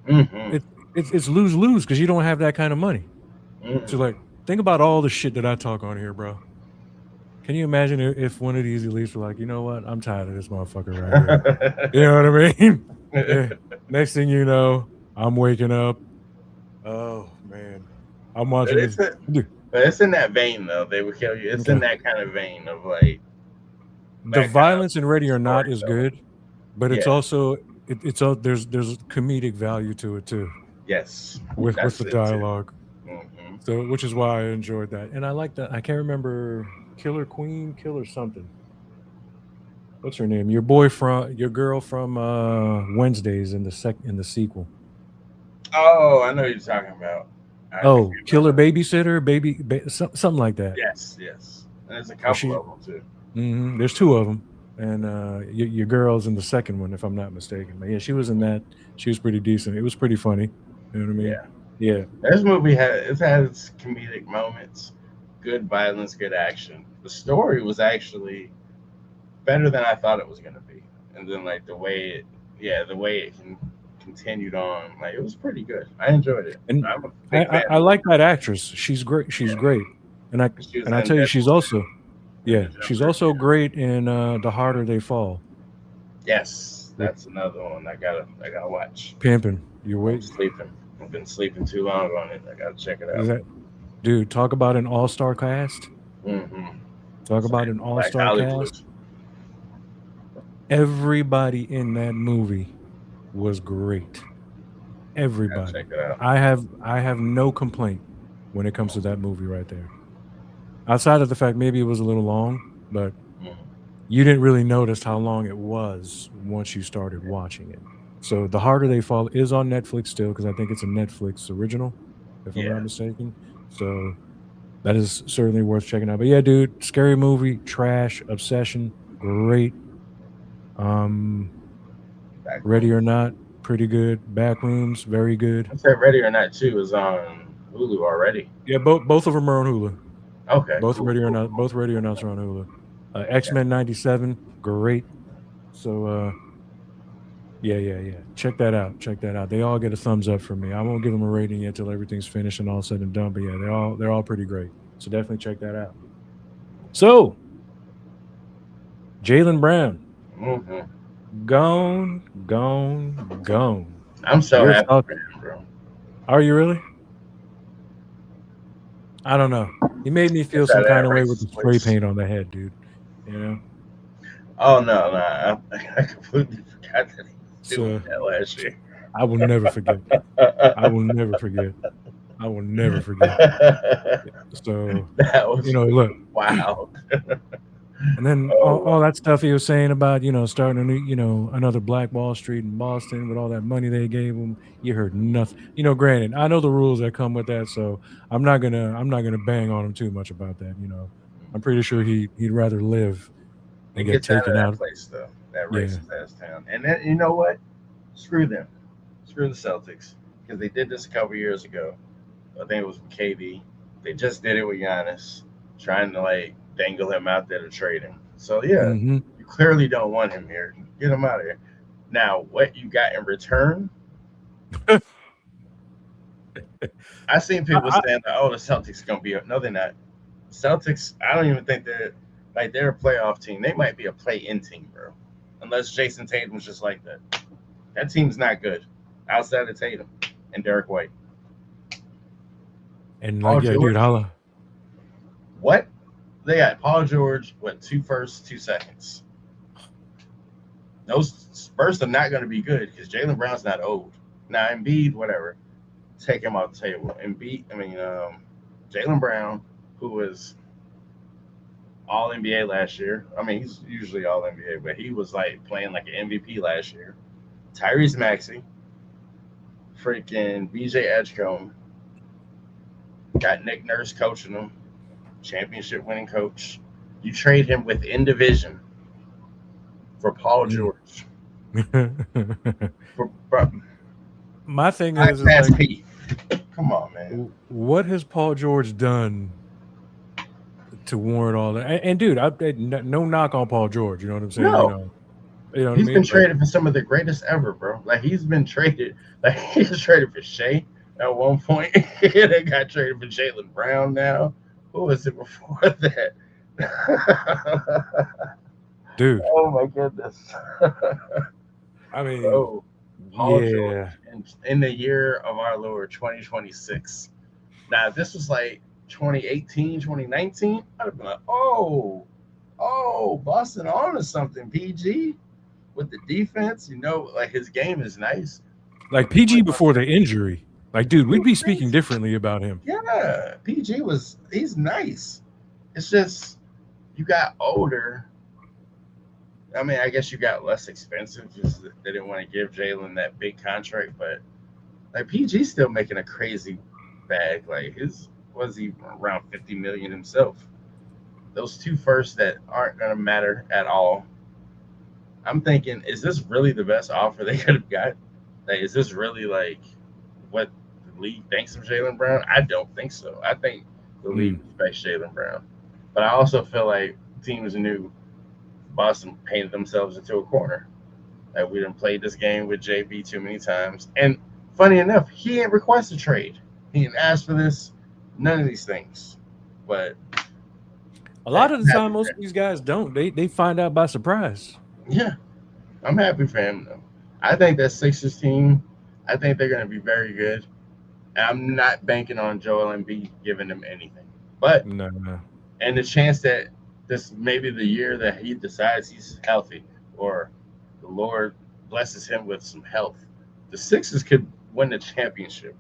Mm-hmm. it's lose-lose because you don't have that kind of money. Mm-hmm. So like think about all the shit that I talk on here, bro. Can you imagine if one of these elites were like, you know what? I'm tired of this motherfucker right here. You know what I mean? Yeah. Next thing you know, I'm waking up. Oh man. I'm But watching this. it's in that vein though. They would kill you. It's in Okay. that kind of vein of like The that kind violence in Ready or of Not is storytelling. good, but it's Yeah. also it's all there's comedic value to it too Yes. with That's the it too. dialogue. Mm-hmm. So which is why I enjoyed that. And I like that. I can't remember Killer Queen, Killer something. What's her name? Your girl from Wednesdays in the sequel. Oh, I know what you're talking about. I Oh, can't Killer remember. Babysitter, something like that. Yes, yes. And there's a Where couple of them too. there's two of them, and your girl's in the second one, if I'm not mistaken. But yeah, she was in that. She was pretty decent. It was pretty funny. You know what I mean? Yeah. Yeah. This movie had its comedic moments, good violence, good action. The story was actually better than I thought it was gonna be. And then like the way it continued on, like it was pretty good. I enjoyed it. And I'm a big fan I of like that actress. She's great. She's great. And I she was and I in tell you, she's Deadpool also and yeah, the she's Jumper. also great in The Harder They Fall. Yes, With that's another one I gotta watch. Pimpin'. You I'm wait. sleeping. I've been sleeping too long on it. I gotta check it Is out. that dude? Talk about an all-star cast. Mm-hmm. Talk It's about like an Black all-star Hollywood. cast. Everybody in that movie was great. Gotta Everybody. check it out. I have no complaint when it comes to that movie right there. Outside of the fact maybe it was a little long, but Mhm. you didn't really notice how long it was once you started watching it. So The Harder They Fall is on Netflix still because I think it's a Netflix original, if I'm not Yeah. mistaken. So that is certainly worth checking out. But yeah, dude, scary movie, trash, Obsession, great. Um, Back Ready room. or Not, pretty good. Backrooms, very good. I said Ready or Not 2 is on Hulu already. Yeah, both of them are on Hulu. Okay, Both cool, Ready or cool, Not, cool. both Ready or Nots are on Hulu. Yeah. X-Men '97, great. So yeah. Check that out. Check that out. They all get a thumbs up from me. I won't give them a rating yet till everything's finished and all said and done. But yeah, they're all pretty great. So definitely check that out. So Jaylen Brown, hmm gone. I'm so Your happy thoughts? for him, bro. Are you really? I don't know. He made me feel It's out some of kind that of way with the racist spray place. paint on the head, dude. You know. Oh no, I completely forgot that he was doing So that last year. I will never forget. I will never forget. I will never forget. So That was look. wild. And then Oh, all that stuff he was saying about, starting a new, another Black Wall Street in Boston with all that money they gave him, you heard nothing. Granted, I know the rules that come with that, so I'm not gonna bang on him too much about that. I'm pretty sure he'd rather live he than get gets out of taken that out. place though. That Yeah. racist ass town. And then you know what? Screw them. Screw the Celtics because they did this a couple years ago. I think it was with KD. They just did it with Giannis, trying to like dangle him out there to trade him. So yeah, Mm-hmm. you clearly don't want him here. Get him out of here. Now, what you got in return? I seen people I, saying, "Oh, the Celtics gonna be no, they're not." Celtics, I don't even think they're a playoff team. They might be a play-in team, bro. Unless Jason Tatum's just like that. That team's not good outside of Tatum and Derek White. and Paul like, yeah, dude, George, holla. what? They got Paul George, what, 2 firsts, 2 seconds. Those firsts are not going to be good because Jaylen Brown's not old. Now, Embiid, whatever, take him off the table. Jaylen Brown, who was All NBA last year. I mean, he's usually All NBA, but he was like playing like an MVP last year. Tyrese Maxey, freaking BJ Edgecombe, got Nick Nurse coaching him, championship winning coach. You trade him within division for Paul Mm. George. For My thing high is class like, P. Come on, man. what has Paul George done to warrant all that? And dude, no knock on Paul George. You know what I'm saying? No, You know what I he's been mean? But traded for some of the greatest ever, bro. Like he's been traded. Like he was traded for Shea at one point. They got traded for Jaylen Brown now. Who was it before that? dude, Oh my goodness. I mean, Bro, Paul George yeah, in the year of our Lord 2026. Now, if this was like 2018, 2019, I'd have been like, Boston on to something, PG with the defense. Like his game is nice. like But people PG are going, before the injury. Like, dude, he we'd was be speaking nice. differently about him. Yeah, he's nice. It's just you got older. I mean, I guess you got less expensive. Just that they didn't want to give Jalen that big contract, but like PG's still making a crazy bag. Like his was he around 50 million himself. Those 2 firsts that aren't gonna matter at all. I'm thinking, is this really the best offer they could have got? Like, is this really like what the league thinks of Jaylen Brown? I don't think so. I think the league respects Jaylen Brown, but I also feel like teams knew Boston painted themselves into a corner. Like we didn't play this game with JB too many times. And funny enough, he ain't requested a trade. He didn't ask for this. None of these things. But A lot of I'm the happy time, most for of him. these guys don't. They find out by surprise. Yeah, I'm happy for him though. I think that Sixers team, I think they're gonna be very good. I'm not banking on Joel Embiid giving them anything. But No. and the chance that this may be the year that he decides he's healthy or the Lord blesses him with some health, the Sixers could win the championship.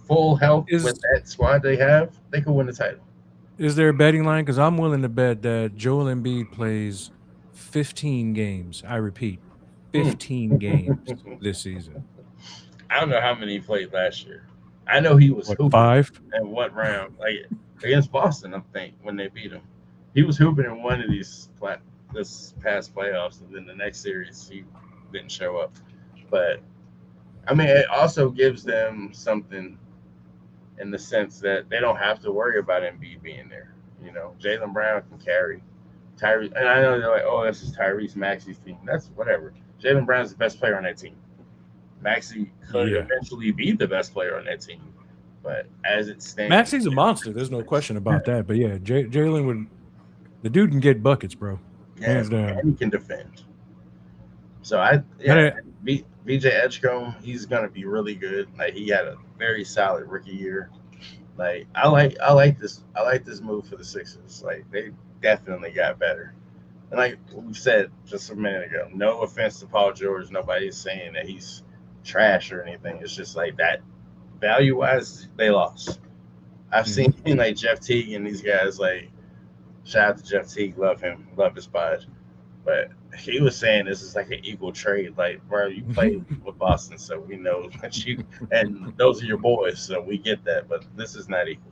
Full health with Is that squad they have, they could win the title. is there a betting line? Because I'm willing to bet that Joel Embiid plays 15 games. I repeat, 15 games this season. I don't know how many he played last year. I know he was hooping 5? in what round? Like against Boston, I think, when they beat him. He was hooping in one of these this past playoffs, and then the next series he didn't show up. But I mean, it also gives them something in the sense that they don't have to worry about Embiid being there. You know, Jaylen Brown can carry Tyrese, and I know they're like, oh, this is Tyrese Maxey's team. That's whatever. Jaylen Brown's the best player on that team. Maxey could eventually be the best player on that team, but as it stands, Maxey's a monster. There's no question about that. But yeah, Jaylen would. The dude can get buckets, bro. Hands down. And he can defend. So VJ Edgecombe, he's gonna be really good. Like he had a very solid rookie year. Like I like this move for the Sixers. Like they definitely got better. And like we said just a minute ago, no offense to Paul George, nobody's saying that he's trash or anything. It's just like that value wise, they lost. I've seen like Jeff Teague and these guys, like shout out to Jeff Teague, love him, love his pod. But he was saying this is like an equal trade. Like, bro, you played with Boston, so we know that you and those are your boys, so we get that. But this is not equal.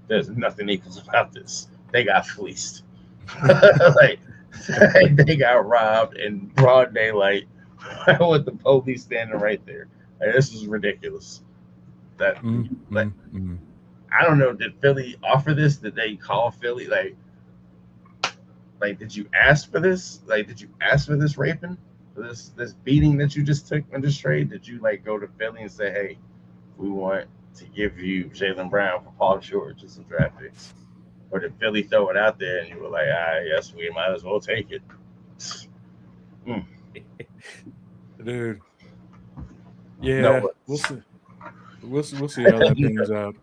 There's nothing equals about this. They got fleeced. Like they got robbed in broad daylight with the police standing right there. Like, this is ridiculous. That I don't know. Did Philly offer this? Did they call Philly? Like, did you ask for this? Like, did you ask for this raping? For this beating that you just took in this trade? Did you like go to Philly and say, hey, we want to give you Jaylen Brown for Paul George and some draft picks? Or did Philly throw it out there and you were like, yes, we might as well take it? Dude. Yeah, no, we'll see. We'll see how that pans out.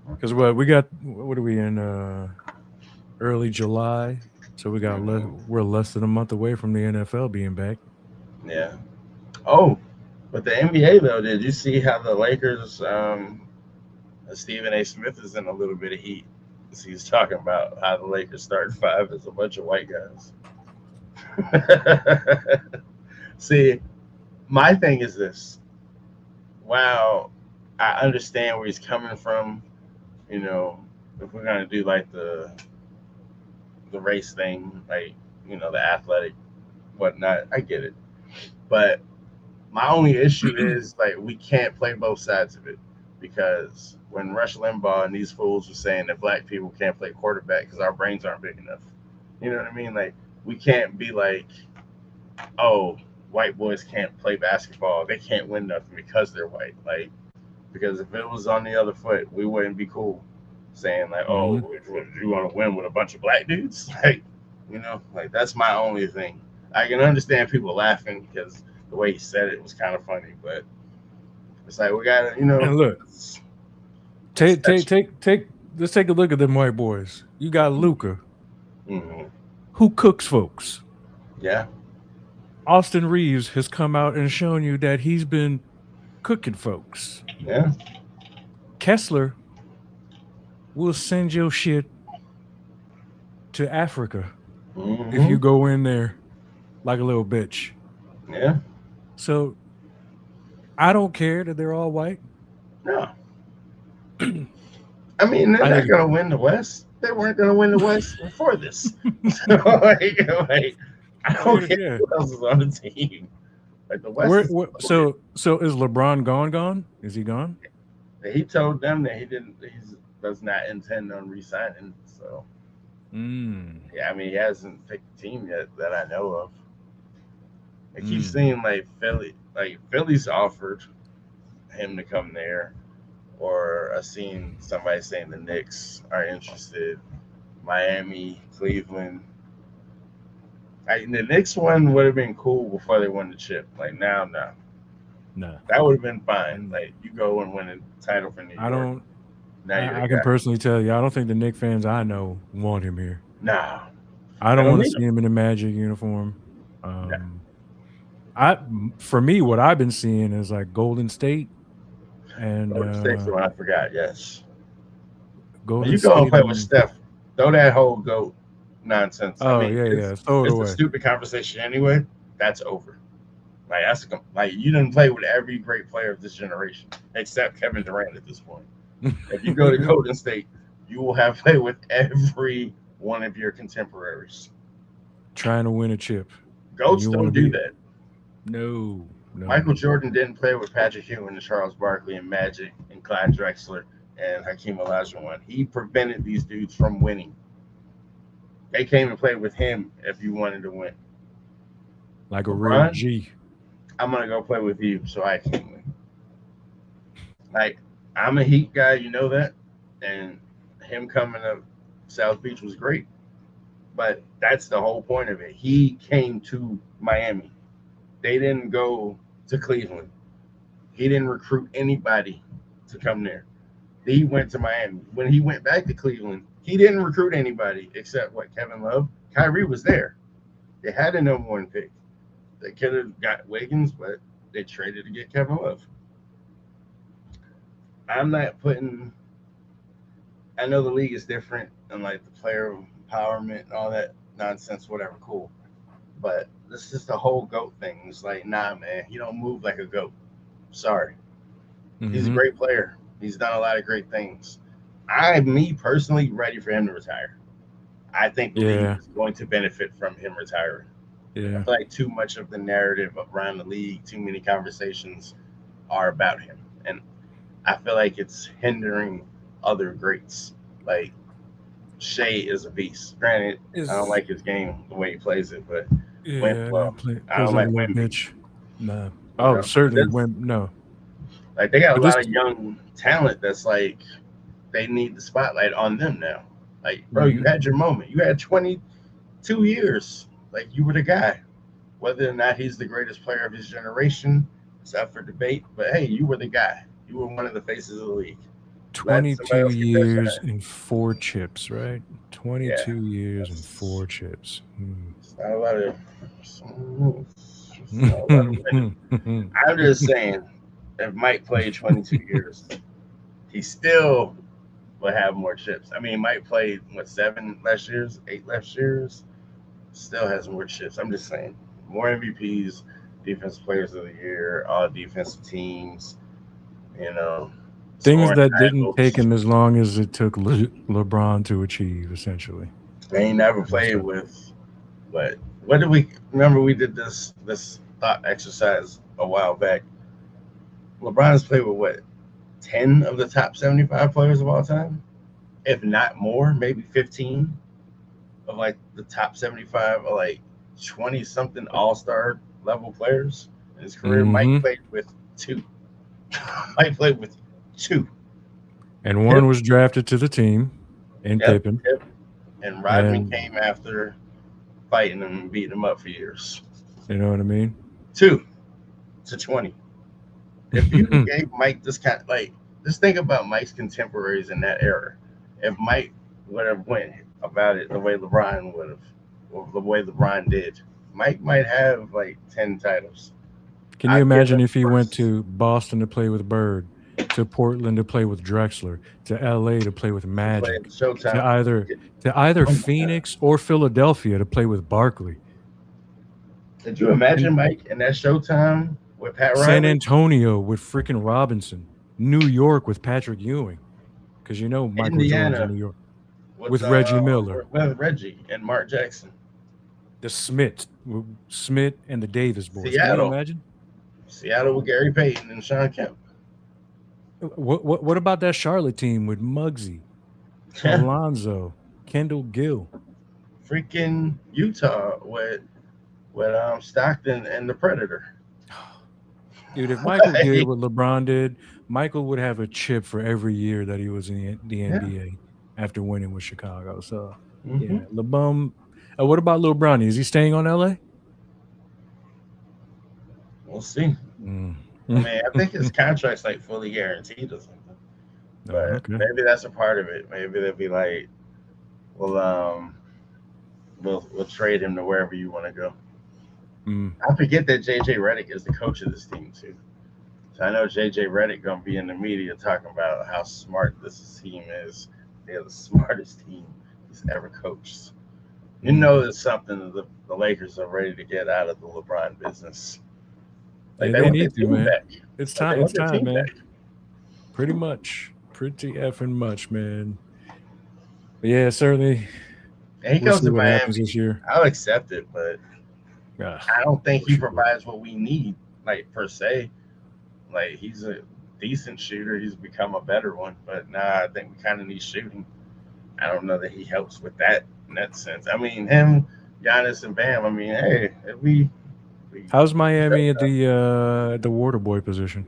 Because what are we in early July? So we got we're less than a month away from the NFL being back. Yeah. Oh, but the NBA though, did you see how the Lakers? Stephen A. Smith is in a little bit of heat. He's talking about how the Lakers started 5 as a bunch of white guys. See, my thing is this. Wow, I understand where he's coming from. You know, if we're gonna do like the race thing, like, you know, the athletic whatnot, I get it. But my only issue is like we can't play both sides of it, because when Rush Limbaugh and these fools were saying that black people can't play quarterback because our brains aren't big enough, you know what I mean? Like we can't be like, oh, white boys can't play basketball, they can't win nothing because they're white. Like, because if it was on the other foot, we wouldn't be cool saying like, oh, you want to win with a bunch of black dudes? Like, you know, like that's my only thing. I can understand people laughing because the way he said it was kind of funny, but it's like we gotta, you know. And look, let's take a look at them white boys. You got Luka, who cooks folks. Yeah. Austin Reeves has come out and shown you that he's been cooking folks. Yeah. Kessler will send your shit to Africa if you go in there like a little bitch. Yeah. So I don't care that they're all white. No. I mean, they're not going to win the West. They weren't going to win the West before this. So, like, I don't care who else is on the team. Like the West. So is LeBron gone? Is he gone? He told them that he does not intend on re-signing. So, yeah, I mean, he hasn't picked a team yet that I know of. I keep seeing like Philly's offered him to come there, or I've seen somebody saying the Knicks are interested, Miami, Cleveland. The Knicks one would have been cool before they won the chip. Like now, no, that would have been fine. Like you go and win a title for New York. I can personally tell you, I don't think the Knicks fans I know want him here. No, I don't want to see him in a Magic uniform. For me, what I've been seeing is like Golden State and Golden State's the one I forgot. Yes, Golden you State go and play with Steph. Throw that whole goat nonsense. Oh, yeah. Throw it it's a away. stupid conversation anyway. That's over. Like like you didn't play with every great player of this generation except Kevin Durant at this point. If you go to Golden State, you will have played with every one of your contemporaries. Trying to win a chip. Goats don't do that. No. Michael Jordan didn't play with Patrick Ewing and Charles Barkley and Magic and Clyde Drexler and Hakeem Olajuwon. He prevented these dudes from winning. They came and played with him if you wanted to win. Like a LeBron, real G. I'm gonna go play with you so I can win. Like, I'm a Heat guy, you know that, and him coming to South Beach was great. But that's the whole point of it. He came to Miami. They didn't go to Cleveland. He didn't recruit anybody to come there. He went to Miami. When he went back to Cleveland, he didn't recruit anybody except Kevin Love. Kyrie was there. They had a number one pick. They could have got Wiggins, but they traded to get Kevin Love. I'm not putting. I know the league is different and like the player empowerment and all that nonsense, whatever, cool. But this is the whole GOAT thing. It's like, nah, man, he don't move like a GOAT. Sorry. He's a great player. He's done a lot of great things. Me personally, ready for him to retire. I think the league is going to benefit from him retiring. Yeah. I feel like too much of the narrative around the league, too many conversations are about him. And I feel like it's hindering other greats. Like, Shea is a beast. Granted, I don't like his game, the way he plays it, but I don't like Wemby. Bitch. No. Oh, certainly Wemby. No. Like, they got a lot of young talent that's like, they need the spotlight on them now. Like, bro, you had your moment. You had 22 years. Like, you were the guy. Whether or not he's the greatest player of his generation, it's up for debate. But hey, you were the guy. You were one of the faces of the league. 22 years and 4 chips, right? 22 years and 4 chips. It's not a lot of. I'm just saying, if Mike played 22 years, he still would have more chips. I mean, Mike played 7 last years, 8 last years, still has more chips. I'm just saying, more MVPs, defensive players of the year, all defensive teams, things that didn't take him as long as it took LeBron to achieve, essentially. They never played with, but what did we remember? We did this thought exercise a while back. LeBron's played with 10 of the top 75 players of all time, if not more, maybe 15 of like the top 75 or like 20 something all-star level players in his career. Mike played with 2. Mike played with 2. And one was drafted to the team in Pippen. And Rodman came after fighting him and beating him up for years. You know what I mean? 2 to 20. If you gave Mike this kind, like, just think about Mike's contemporaries in that era. If Mike would have went about it the way LeBron would have, or the way LeBron did, Mike might have like 10 titles. Can you imagine if he went to Boston to play with Bird, to Portland to play with Drexler, to LA to play with Magic, to either Phoenix or Philadelphia to play with Barkley? Could you imagine Mike in that Showtime with Pat Riley? San Antonio with freaking Robinson, New York with Patrick Ewing, because Michael Jordan's in New York with Reggie Miller, with Reggie and Mark Jackson, the Smith and the Davis boys. Seattle. Can you imagine? Seattle with Gary Payton and Sean Kemp. What about that Charlotte team with Muggsy, Alonzo, Kendall Gill? Freaking Utah with Stockton and the Predator. Dude, if Michael did what LeBron did, Michael would have a chip for every year that he was in the NBA after winning with Chicago. So, LeBron. What about Lil Bronny? Is he staying on LA? We'll see. I mean, I think his contract's like fully guaranteed or something. But maybe that's a part of it. Maybe they'll be like, we'll trade him to wherever you want to go. I forget that JJ Redick is the coach of this team too. So I know JJ Redick gonna be in the media talking about how smart this team is. They're the smartest team he's ever coached. You know, there's something that the Lakers are ready to get out of the LeBron business. Like they need to, man. Back. It's time. It's time, man. Pretty effing much, man. But yeah, certainly. And he comes to what Miami happens this year. I'll accept it, but I don't think he provides what we need, like per se. Like he's a decent shooter. He's become a better one, but I think we kind of need shooting. I don't know that he helps with that in that sense. I mean, him, Giannis, and Bam. I mean, hey, we how's Miami at the water boy position?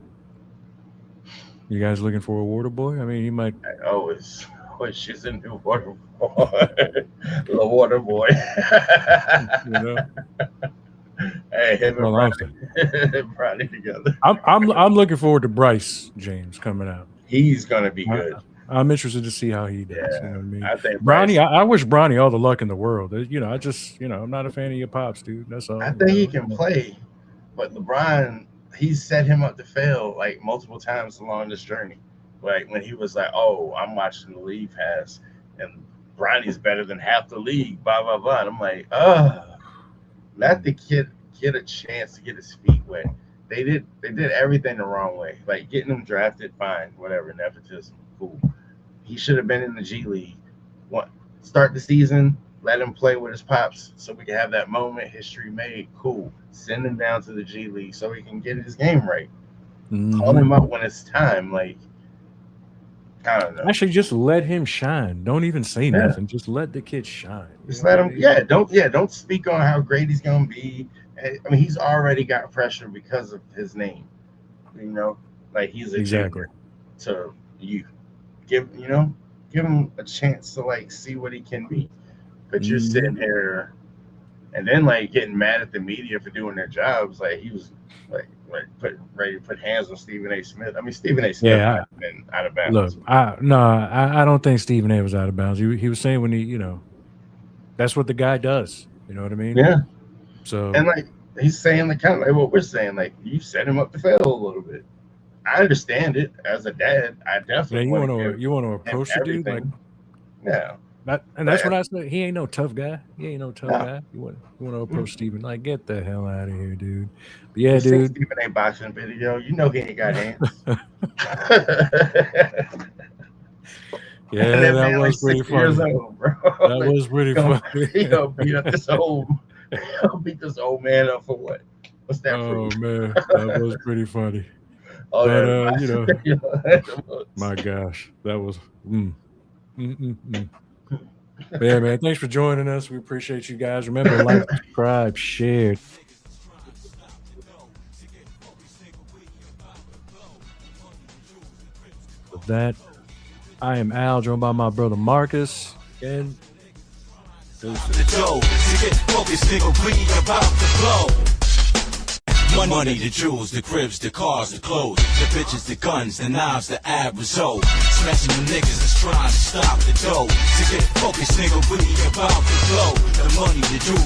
You guys looking for a water boy? I mean, he might. Always she's a new water boy, the water boy. You know. Hey, him and Bronny together. I'm looking forward to Bryce James coming out. He's gonna be good. I'm interested to see how he does. Yeah, you know what I mean? I think Bronny. I wish Bronny all the luck in the world. You know, I'm not a fan of your pops, dude. That's all. I think he can play, but LeBron, he's set him up to fail like multiple times along this journey. Like when he was like, "Oh, I'm watching the league pass, and Bronny's better than half the league." Blah blah blah. And I'm like, let the kid get a chance to get his feet wet. They did everything the wrong way. Like getting him drafted, fine, whatever, nepotism, cool. He should have been in the G League. Start the season, let him play with his pops so we can have that moment, history made, cool. Send him down to the G League so he can get his game right. Call him up when it's time. Like, I don't know. Actually, just let him shine. Don't even say nothing. Just let the kid shine. Just let him. Don't speak on how great he's gonna be. I mean, he's already got pressure because of his name. You know, like he's a junior. So you give him a chance to like see what he can be. But you're sitting here and then like getting mad at the media for doing their jobs. Like he was ready to put hands on Stephen A. Smith. I mean, Stephen A. Smith has been out of bounds. Look, I don't think Stephen A. was out of bounds. He was saying when that's what the guy does. You know what I mean? Yeah. So and like he's saying the kind of like what we're saying, like you set him up to fail a little bit. I understand it as a dad. I definitely you want to approach the dude like that's what I said. He ain't no tough guy. Guy. You want to approach Stephen like get the hell out of here, dude. But yeah, dude. Stephen A. boxing video. You know he ain't got hands. Yeah, that was pretty funny. That was pretty funny. He gonna beat up this old. He'll beat this old man up for what? What's that? Oh man, that was pretty funny. Oh, but my gosh, that was. But yeah, man, thanks for joining us. We appreciate you guys. Remember, like, subscribe, share. With that, I am Al, joined by my brother Marcus. And the dough to get focused, nigga, we about to blow. Money, the jewels, the cribs, the cars, the clothes, the bitches, the guns, the knives, the average hoe. Smashing them niggas that's trying to stop the dough. To get focused, nigga, we about to blow. The money, the jewels.